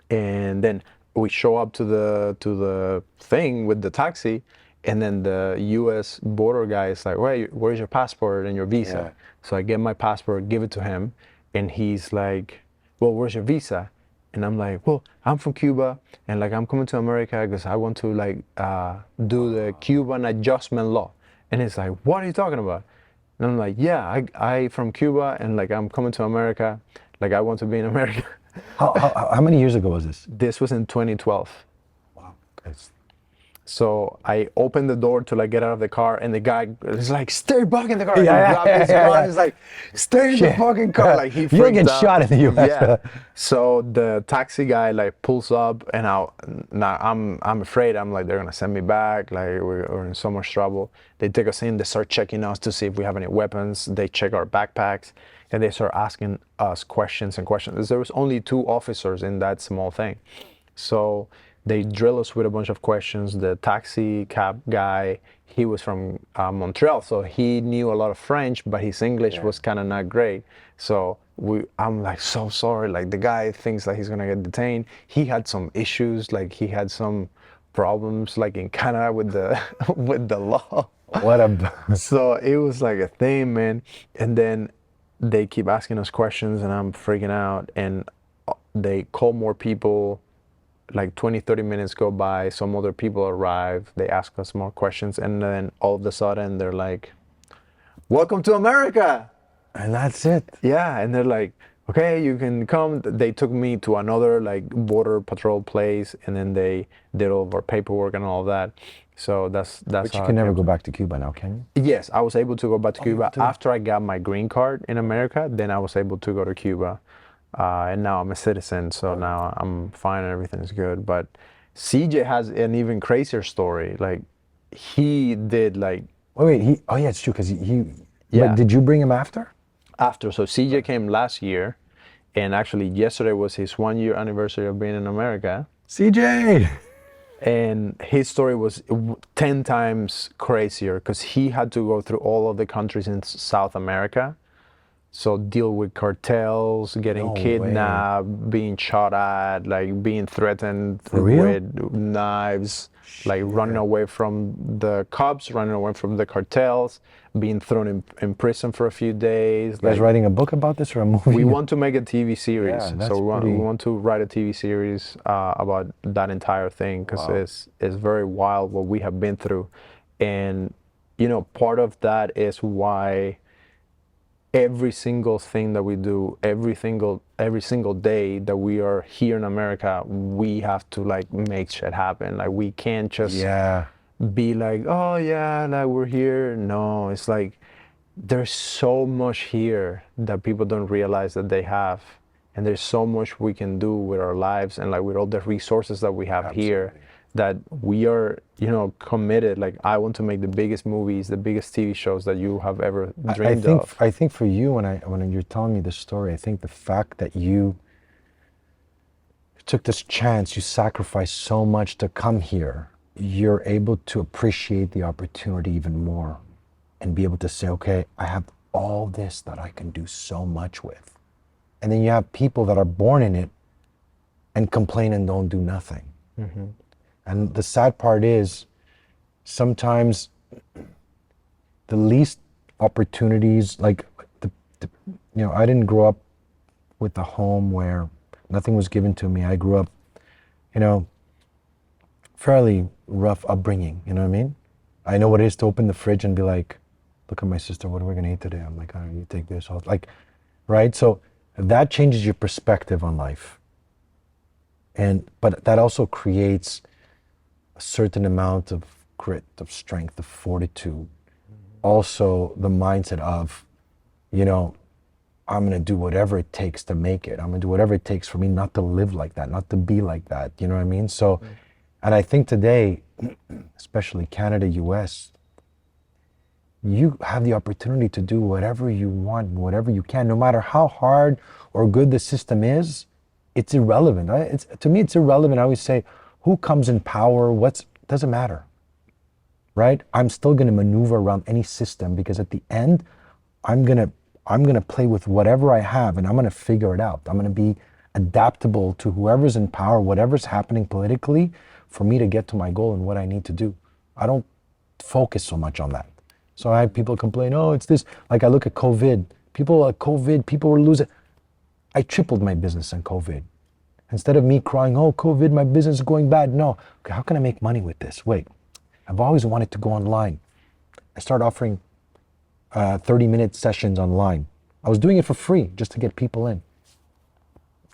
and then we show up to the thing with the taxi, and then the U.S. border guy is like, where's your passport and your visa? Yeah. So I get my passport, give it to him, and he's like, well, where's your visa? And I'm like, well, I'm from Cuba, and like, I'm coming to America because I want to like do the Cuban adjustment law. And he's like, what are you talking about? And I'm like, yeah, I from Cuba, and like, I'm coming to America, like, I want to be in America. How many years ago was this? This was in 2012. Wow. So I opened the door to like get out of the car, and the guy is like, stay back in the car. He grabbed his gun. He's like, stay in the fucking car. Like, he freaked out. You get shot in the U.S. Yeah. So the taxi guy like pulls up, and I'm afraid. I'm like, they're gonna send me back. Like, we're in so much trouble. They take us in. They start checking us to see if we have any weapons. They check our backpacks, and they start asking us questions. There was only 2 officers in that small thing. So they drill us with a bunch of questions. The taxi cab guy, he was from Montreal, so he knew a lot of French, but his English was kind of not great. So I'm like, so sorry. Like, the guy thinks that he's gonna get detained. He had some issues, like he had some problems, like in Canada with the with the law. So it was like a thing, man. And then they keep asking us questions, and I'm freaking out. And they call more people. Like 20, 30 minutes go by, some other people arrive, they ask us more questions, and then all of a sudden they're like, welcome to America. And that's it. Yeah, and they're like, okay, you can come. They took me to another like border patrol place, and then they did all of our paperwork and all that. So that's But you can never go back to Cuba now, can you? Yes, I was able to go back to Cuba. After I got my green card in America, then I was able to go to Cuba. And now I'm a citizen, so now I'm fine and everything's good. But CJ has an even crazier story. Like, he did like... Wait, oh yeah, it's true, because he But did you bring him after? After, so CJ came last year, and actually yesterday was his 1-year anniversary of being in America. CJ! And his story was 10 times crazier, because he had to go through all of the countries in South America. So deal with cartels, getting No way. kidnapped, being shot at, like being threatened For real? with knives, like running Shit. away from the cops, running away from the cartels, being thrown in prison for a few days. You guys Like writing a book about this or a we movie? want to make a TV series, Yeah, so that's we pretty. want to write a TV series about that entire thing because Wow. it's very wild what we have been through, and you know part of that is why every single thing that we do, every single day that we are here in America, we have to like make shit happen. Like we can't just Yeah. be like, oh yeah, like we're here. No, it's like there's so much here that people don't realize that they have. And there's so much we can do with our lives and like with all the resources that we have here Absolutely. that we are, you know, committed. Like I want to make the biggest movies, the biggest TV shows that you have ever I dreamed think of. I think for you when you're telling me this story, I think the fact that you took this chance, you sacrificed so much to come here, you're able to appreciate the opportunity even more and be able to say, okay, I have all this that I can do so much with. And then you have people that are born in it and complain and don't do nothing. And the sad part is sometimes the least opportunities, like the you know, I didn't grow up with a home where nothing was given to me. I grew up, you know, fairly rough upbringing, you know what I mean? I know what it is to open the fridge and be like, look at my sister, what are we gonna eat today? I'm like, oh, you take this, like, right? So that changes your perspective on life. But that also creates a certain amount of grit, of strength, of fortitude. Also the mindset of, you know, I'm gonna do whatever it takes to make it. I'm gonna do whatever it takes for me not to live like that, not to be like that. You know what I mean? So, and I think today, especially Canada, US, you have the opportunity to do whatever you want, whatever you can, no matter how hard or good the system is. It's irrelevant. To me, it's irrelevant. I always say, who comes in power? Doesn't matter, right? I'm still gonna maneuver around any system because at the end, I'm gonna play with whatever I have and I'm gonna figure it out. I'm gonna be adaptable to whoever's in power, whatever's happening politically, for me to get to my goal and what I need to do. I don't focus so much on that. So I have people complain, oh, it's this. Like I look at COVID. People were losing. I tripled my business on COVID. Instead of me crying, oh, COVID, my business is going bad. No, okay, how can I make money with this? Wait, I've always wanted to go online. I started offering 30-minute sessions online. I was doing it for free just to get people in.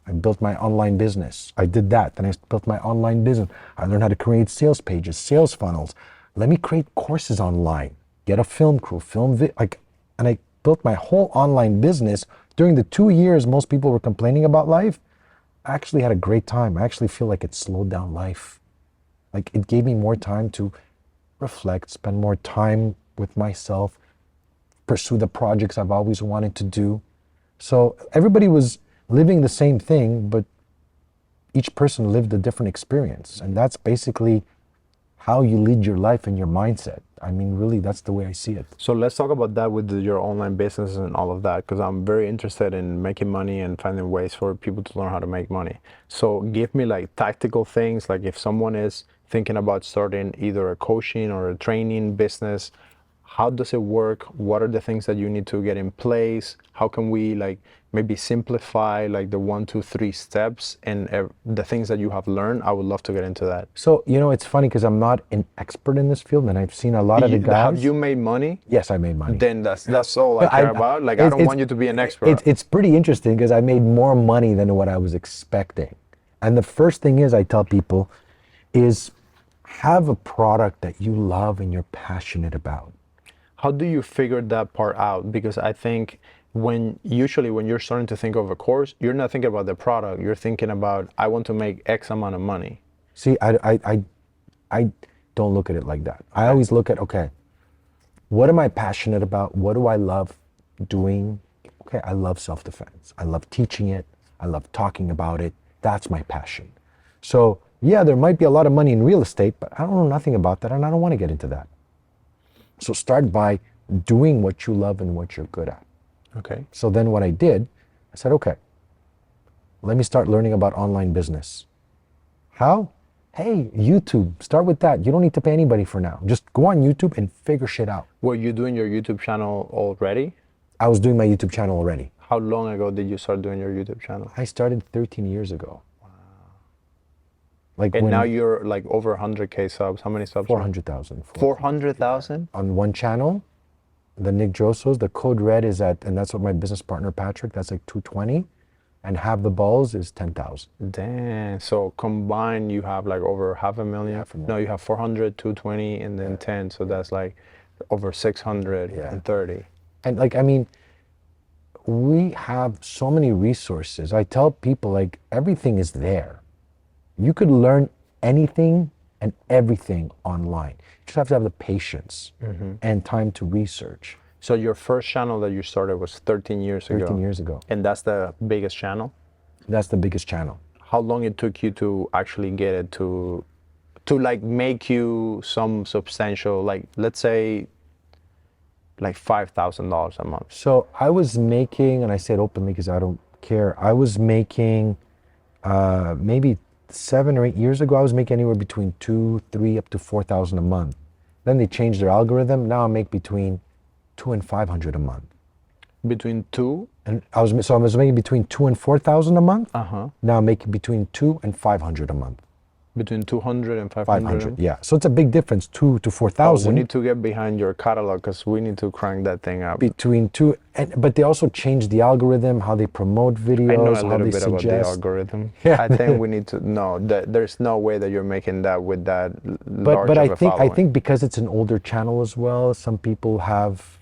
I built my online business. I did that. Then I built my online business. I learned how to create sales pages, sales funnels. Let me create courses online, get a film crew, and I built my whole online business. During the 2 years most people were complaining about life, I actually had a great time. I actually feel like it slowed down life. Like it gave me more time to reflect, spend more time with myself, pursue the projects I've always wanted to do. So everybody was living the same thing, but each person lived a different experience. And that's basically how you lead your life and your mindset. I mean, really, that's the way I see it. So let's talk about that with your online business and all of that, because I'm very interested in making money and finding ways for people to learn how to make money. So give me like tactical things, like if someone is thinking about starting either a coaching or a training business, how does it work? What are the things that you need to get in place? How can we like maybe simplify like the 1, 2, 3 steps and the things that you have learned? I would love to get into that. So, you know, it's funny because I'm not an expert in this field and I've seen a lot of the Have guys. you made money? Yes, I made money. Then that's all I But care about. Like I don't want you to be an expert. it's pretty interesting because I made more money than what I was expecting. And the first thing is I tell people is have a product that you love and you're passionate about. How do you figure that part out? Because I think usually when you're starting to think of a course, you're not thinking about the product. You're thinking about, I want to make X amount of money. See, I don't look at it like that. I always look at, okay, what am I passionate about? What do I love doing? Okay, I love self-defense. I love teaching it. I love talking about it. That's my passion. So yeah, there might be a lot of money in real estate, but I don't know nothing about that and I don't want to get into that. So start by doing what you love and what you're good at. Okay. So then what I did, I said, okay, let me start learning about online business. How? Hey, YouTube, start with that. You don't need to pay anybody for now. Just go on YouTube and figure shit out. Were you doing your YouTube channel already? I was doing my YouTube channel already. How long ago did you start doing your YouTube channel? I started 13 years ago. Wow. Like And when now you're like over 100K subs. How many subs? 400,000. 400,000? On one channel, the Nick Drossos, the code red is at, and that's what my business partner, Patrick, that's like 220. And Have the Balls is 10,000. Damn. So combined, you have like over half a million. No, you have 400, 220, and then 10. So that's like over 630. And like, I mean, we have so many resources. I tell people like everything is there. You could learn anything and everything online. You just have to have the patience and time to research. So your first channel that you started was 13 years ago. 13 years ago. And that's the biggest channel? That's the biggest channel. How long it took you to actually get it to like make you some substantial, like let's say like $5,000 a month? So I was making, and I say it openly because I don't care, I was making maybe 7 or 8 years ago, I was making anywhere between 2, 3, up to 4,000 a month. Then they changed their algorithm. Now I make between 2 and 500 a month. Between 2? And I was making between 2 and 4,000 a month. Uh-huh. Now I'm making between 2 and 500 a month. Between 200 and 500? 500, yeah. So it's a big difference, 2 to 4,000. We need to get behind your catalog because we need to crank that thing up. Between 2, but they also changed the algorithm, how they promote videos, I know a how little they bit suggest. about the algorithm. Yeah. I think we need to know that there's no way that you're making that with that large But of I a think following. because it's an older channel as well, some people have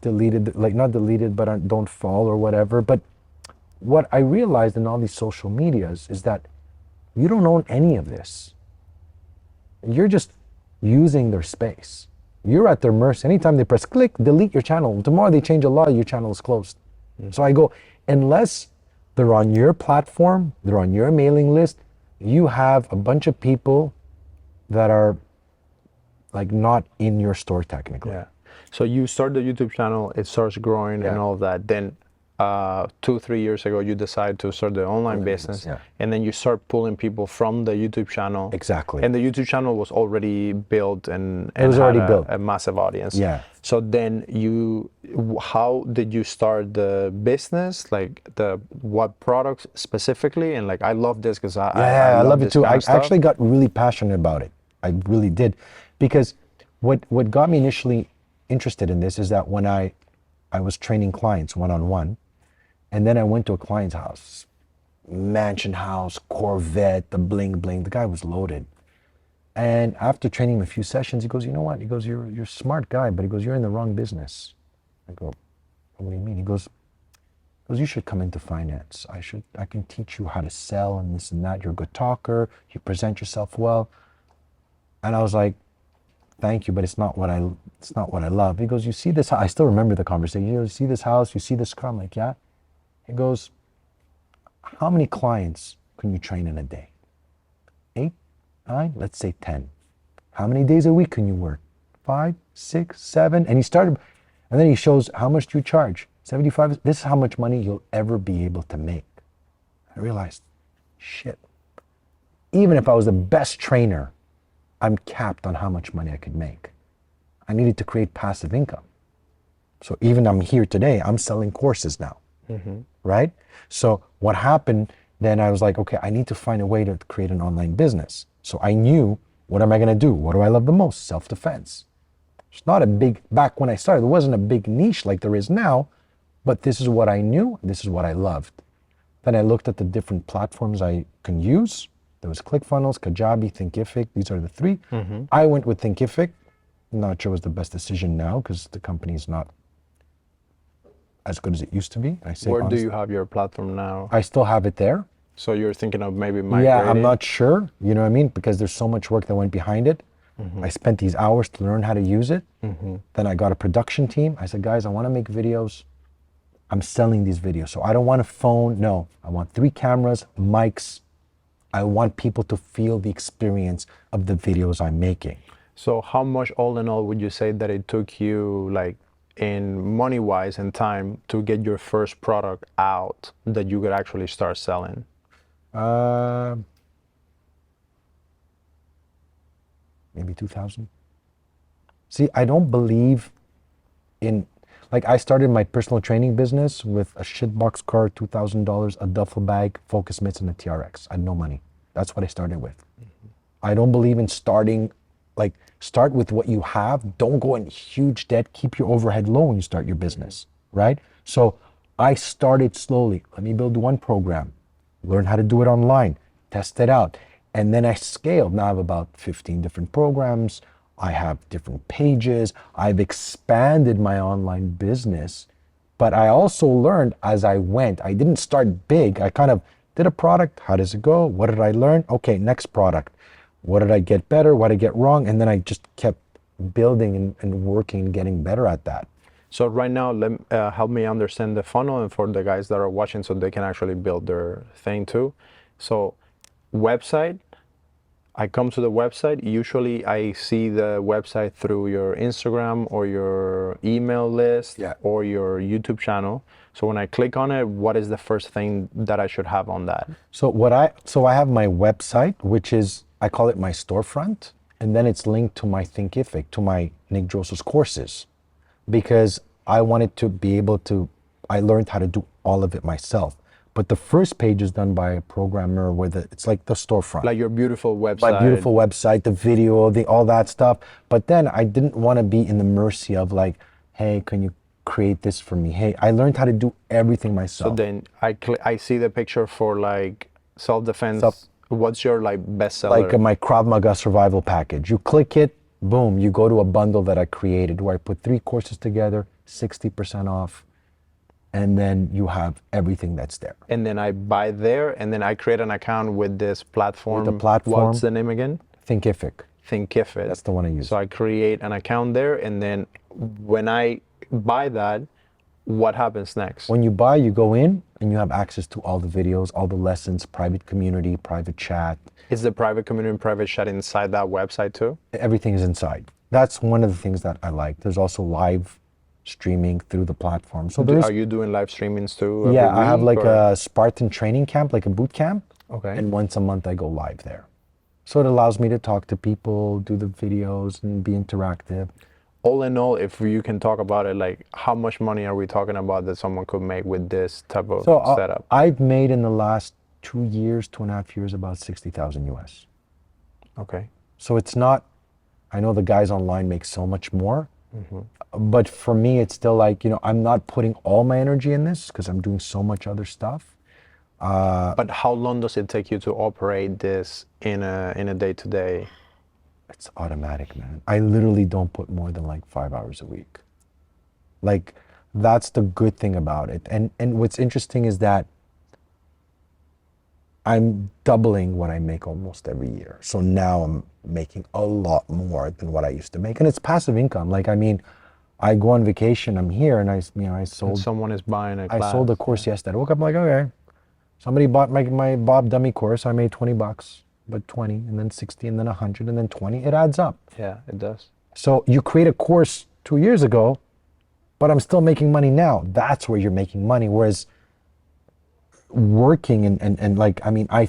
deleted, like not deleted, but don't follow or whatever. But what I realized in all these social medias is that you don't own any of this. You're just using their space. You're at their mercy. Anytime they press click, delete your channel. Tomorrow they change a law, your channel is closed. So I go, unless they're on your platform, they're on your mailing list, you have a bunch of people that are like not in your store technically. Yeah. So you start the YouTube channel, it starts growing and all of that. Then 2-3 years ago, you decide to start the online business, and then you start pulling people from the YouTube channel. Exactly. And the YouTube channel was already built and it was already built. A massive audience. Yeah. So then how did you start the business? Like what products specifically? And like, I love this because I love it this too. kind I of stuff. actually got really passionate about it. I really did, because what got me initially interested in this is that when I was training clients one-on-one, and then I went to a client's house, mansion house, Corvette, the bling bling. The guy was loaded. And after training him a few sessions, he goes, you know what? He goes, you're a smart guy, but he goes, you're in the wrong business. I go, what do you mean? He goes, you should come into finance. I can teach you how to sell and this and that. You're a good talker. You present yourself well. And I was like, thank you, but it's not what I love. He goes, you see this house? I still remember the conversation. You see this house? You see this car? I'm like, yeah. He goes, how many clients can you train in a day? 8, 9, let's say 10. How many days a week can you work? 5, 6, 7. And he started, and then he shows, how much do you charge? 75. This is how much money you'll ever be able to make. I realized, shit. Even if I was the best trainer, I'm capped on how much money I could make. I needed to create passive income. So even I'm here today, I'm selling courses now. Right? So what happened, then I was like, okay, I need to find a way to create an online business. So I knew, what am I going to do? What do I love the most? Self-defense. It's not a big, back when I started, there wasn't a big niche like there is now, but this is what I knew. This is what I loved. Then I looked at the different platforms I can use. There was ClickFunnels, Kajabi, Thinkific. These are the 3. I went with Thinkific. Not sure it was the best decision now because the company's not as good as it used to be. Where do you have your platform now? I still have it there. So you're thinking of maybe migrating? Yeah, I'm not sure. You know what I mean? Because there's so much work that went behind it. I spent these hours to learn how to use it. Then I got a production team. I said, guys, I want to make videos. I'm selling these videos. So I don't want a phone. No, I want 3 cameras, mics. I want people to feel the experience of the videos I'm making. So how much all in all would you say that it took you, like in money wise and time to get your first product out that you could actually start selling? Uh, Maybe 2000. See, I don't believe in, like, I started my personal training business with a shitbox car, $2,000, a duffel bag, focus mitts, and a TRX. I had no money. That's what I started with. I don't believe in starting, like, start with what you have. Don't go in huge debt. Keep your overhead low when you start your business, right? So I started slowly. Let me build one program, learn how to do it online, test it out. And then I scaled. Now I have about 15 different programs. I have different pages. I've expanded my online business. But I also learned as I went. I didn't start big. I kind of did a product. How does it go? What did I learn? Okay, next product. What did I get better? What did I get wrong? And then I just kept building and working and getting better at that. So right now, help me understand the funnel and for the guys that are watching so they can actually build their thing too. So website, I come to the website. Usually I see the website through your Instagram or your email list or your YouTube channel. So when I click on it, what is the first thing that I should have on that? So I have my website, which is, I call it my storefront, and then it's linked to my Thinkific, to my Nick Drossos courses, because I wanted to be able to, I learned how to do all of it myself. But the first page is done by a programmer with it's like the storefront. Like your beautiful website. My beautiful website, the video, all that stuff. But then I didn't want to be in the mercy of like, hey, can you create this for me? Hey, I learned how to do everything myself. So then I see the picture for like self-defense. What's your like bestseller? Like my Krav Maga survival package. You click it, boom, you go to a bundle that I created where I put 3 courses together, 60% off. And then you have everything that's there. And then I buy there, and then I create an account with this platform. With the platform. What's the name again? Thinkific. Thinkific. That's the one I use. So I create an account there, and then when I buy that, what happens next? When you buy, you go in, and you have access to all the videos, all the lessons, private community, private chat. Is the private community and private chat inside that website too? Everything is inside. That's one of the things that I like. There's also live streaming through the platform. So are you doing live streamings too? Yeah, I have like a Spartan training camp, like a boot camp. Okay. And once a month I go live there. So it allows me to talk to people, do the videos, and be interactive. All in all, if you can talk about it, like how much money are we talking about that someone could make with this type of setup? I've made in the last 2 years, 2.5 years, about 60,000 US. Okay. So it's not, I know the guys online make so much more. But for me, it's still like, I'm not putting all my energy in this because I'm doing so much other stuff. But how long does it take you to operate this in a day-to-day? It's automatic, man. I literally don't put more than like 5 hours a week. Like, that's the good thing about it. And what's interesting is that I'm doubling what I make almost every year. So now I'm making a lot more than what I used to make. And it's passive income. Like, I mean, I go on vacation, I'm here, and I sold. And someone is buying a class. I sold a course yesterday. I woke up like, okay, somebody bought my Bob Dummy course. I made $20, but 20, and then 60, and then 100, and then 20. It adds up. Yeah, it does. So you create a course 2 years ago, but I'm still making money now. That's where you're making money. Whereas working and like, I mean, I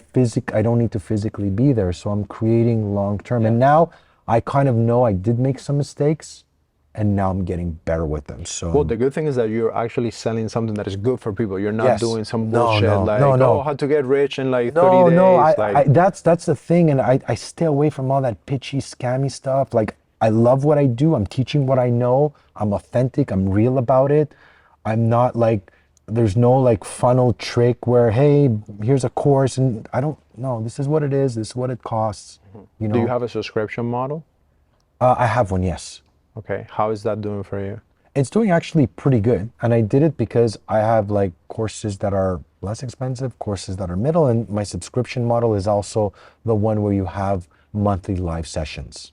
don't need to physically be there. So I'm creating long term. Yeah. And now I kind of know I did make some mistakes, and now I'm getting better with them. So well, the good thing is that you're actually selling something that is good for people. You're not doing some bullshit oh, how to get rich in like 30 days. No, that's the thing. And I stay away from all that pitchy, scammy stuff. Like, I love what I do. I'm teaching what I know. I'm authentic. I'm real about it. I'm not like, there's no like funnel trick where, hey, here's a course, and I don't know. This is what it is. This is what it costs. You know. Do you have a subscription model? I have one, yes. Okay. How is that doing for you? It's doing actually pretty good. And I did it because I have like courses that are less expensive, courses that are middle, and my subscription model is also the one where you have monthly live sessions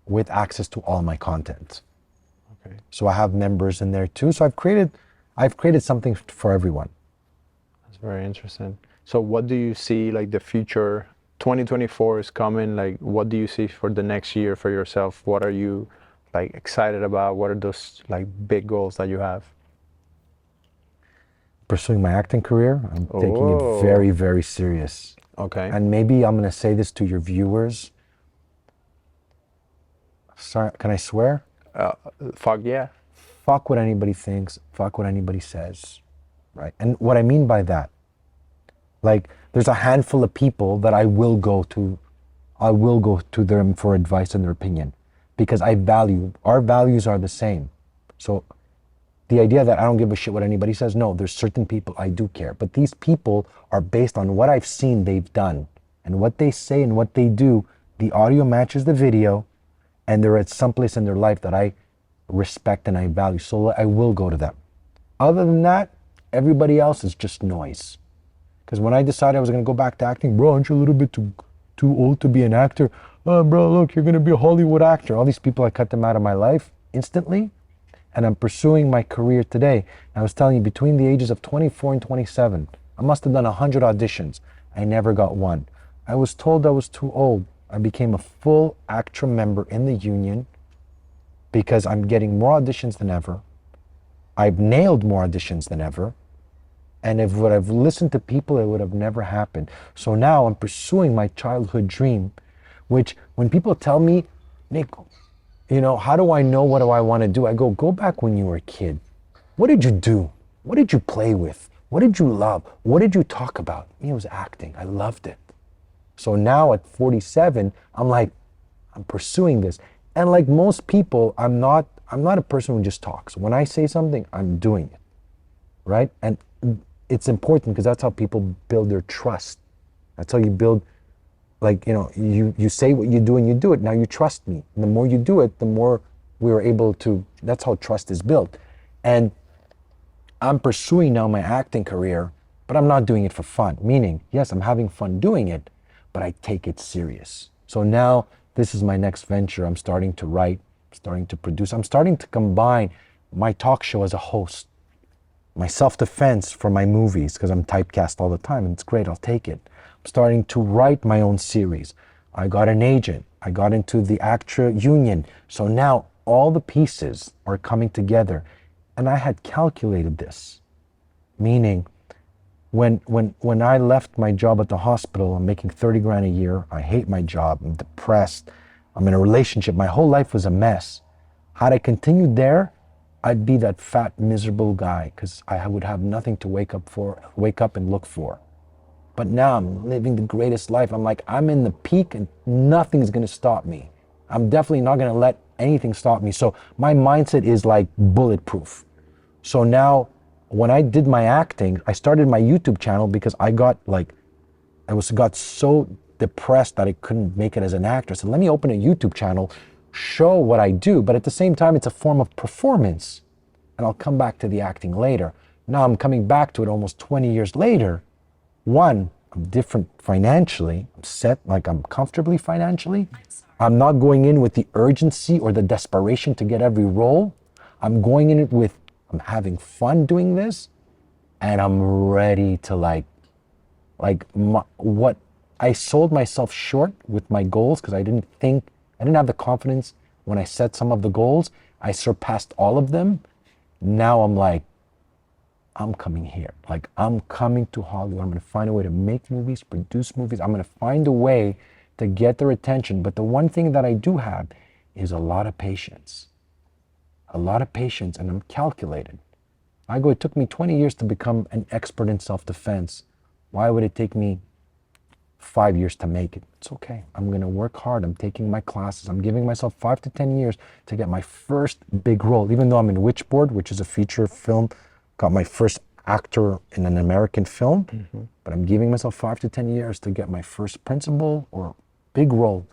with access to all my content. Okay. So I have members in there too. So I've created something for everyone. That's very interesting. So what do you see like the future? 2024 is coming. Like, what do you see for the next year for yourself? What are you like excited about? What are those like big goals that you have? Pursuing my acting career, I'm taking it Oh, very, very serious. okay. And maybe I'm going to say this to your viewers. Sorry, can I swear? Fuck yeah. Fuck what anybody thinks, fuck what anybody says, right? And what I mean by that, like, there's a handful of people that I will go to them for advice and their opinion because our values are the same. So the idea that I don't give a shit what anybody says, no, there's certain people I do care. But these people are based on what I've seen they've done and what they say and what they do. The audio matches the video, and they're at some place in their life that I respect and I value. So I will go to them. Other than that, everybody else is just noise. Because when I decided I was going to go back to acting, bro, aren't you a little bit too old to be an actor? Oh, bro, look, you're going to be a Hollywood actor. All these people, I cut them out of my life instantly. And I'm pursuing my career today. I was telling you, between the ages of 24 and 27, I must have done 100 auditions. I never got one. I was told I was too old. I became a full ACTRA member in the union because I'm getting more auditions than ever. I've nailed more auditions than ever. And if would I've listened to people, it would have never happened. So now I'm pursuing my childhood dream, which when people tell me, Nick, how do I know what do I want to do? I go back when you were a kid. What did you do? What did you play with? What did you love? What did you talk about? It was acting. I loved it. So now at 47, I'm pursuing this. And like most people, I'm not a person who just talks. When I say something, I'm doing it, right? And it's important because that's how people build their trust. That's how you build, you say what you do and you do it. Now you trust me. And the more you do it, the more we are able to, that's how trust is built. And I'm pursuing now my acting career, but I'm not doing it for fun. Meaning, yes, I'm having fun doing it, but I take it serious. So now this is my next venture. I'm starting to write, starting to produce. I'm starting to combine my talk show as a host, my self-defense for my movies, because I'm typecast all the time, and it's great, I'll take it. I'm starting to write my own series. I got an agent. I got into the ACTRA union. So now all the pieces are coming together. And I had calculated this, meaning when I left my job at the hospital, I'm making 30 grand a year. I hate my job. I'm depressed. I'm in a relationship. My whole life was a mess. Had I continued there, I'd be that fat, miserable guy because I would have nothing to wake up and look for. But now I'm living the greatest life. I'm in the peak and nothing's going to stop me. I'm definitely not going to let anything stop me. So my mindset is like bulletproof. So now when I did my acting, I started my YouTube channel because I got so depressed that I couldn't make it as an actor. So let me open a YouTube channel, show what I do, but at the same time, it's a form of performance. And I'll come back to the acting later. Now I'm coming back to it almost 20 years later. One, I'm different financially. I'm set, I'm comfortably financially. I'm not going in with the urgency or the desperation to get every role. I'm going in it with, I'm having fun doing this, and I'm ready to what I sold myself short with my goals because I didn't have the confidence when I set some of the goals. I surpassed all of them. Now I'm coming here. I'm coming to Hollywood. I'm going to find a way to make movies, produce movies. I'm going to find a way to get their attention. But the one thing that I do have is a lot of patience. A lot of patience, and I'm calculated. It took me 20 years to become an expert in self-defense. Why would it take me 5 years to make it? It's okay. I'm going to work hard. I'm taking my classes. I'm giving myself 5 to 10 years to get my first big role. Even though I'm in Witchboard, which is a feature film, got my first actor in an American film, but I'm giving myself 5 to 10 years to get my first principal or big role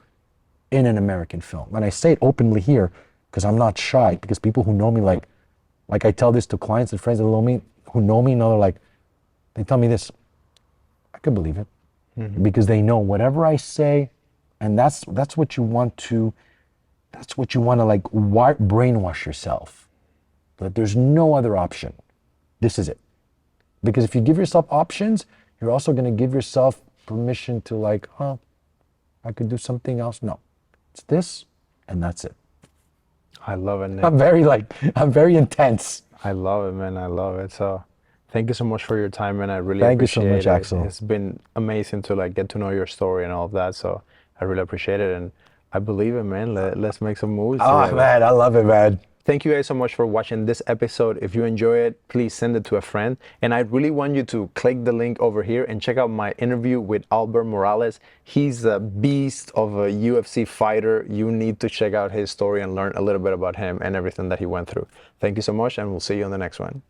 in an American film. And I say it openly here because I'm not shy, because people who know me, like I tell this to clients and friends that know me, they tell me this, I could believe it. Because they know whatever I say, and that's what you want to brainwash yourself, that there's no other option. This is it. Because if you give yourself options, you're also going to give yourself permission to I could do something else. No, it's this, and that's it. I love it, Nick. I'm very intense. I love it, man. I love it. So thank you so much for your time, man. I really Thank you so much, appreciate it. Axel. It's been amazing to like get to know your story and all of that. So I really appreciate it. And I believe it, man. Let's make some movies Oh together. man, I love it, man. Thank you guys so much for watching this episode. If you enjoy it, please send it to a friend. And I really want you to click the link over here and check out my interview with Albert Morales. He's a beast of a UFC fighter. You need to check out his story and learn a little bit about him and everything that he went through. Thank you so much, and we'll see you on the next one.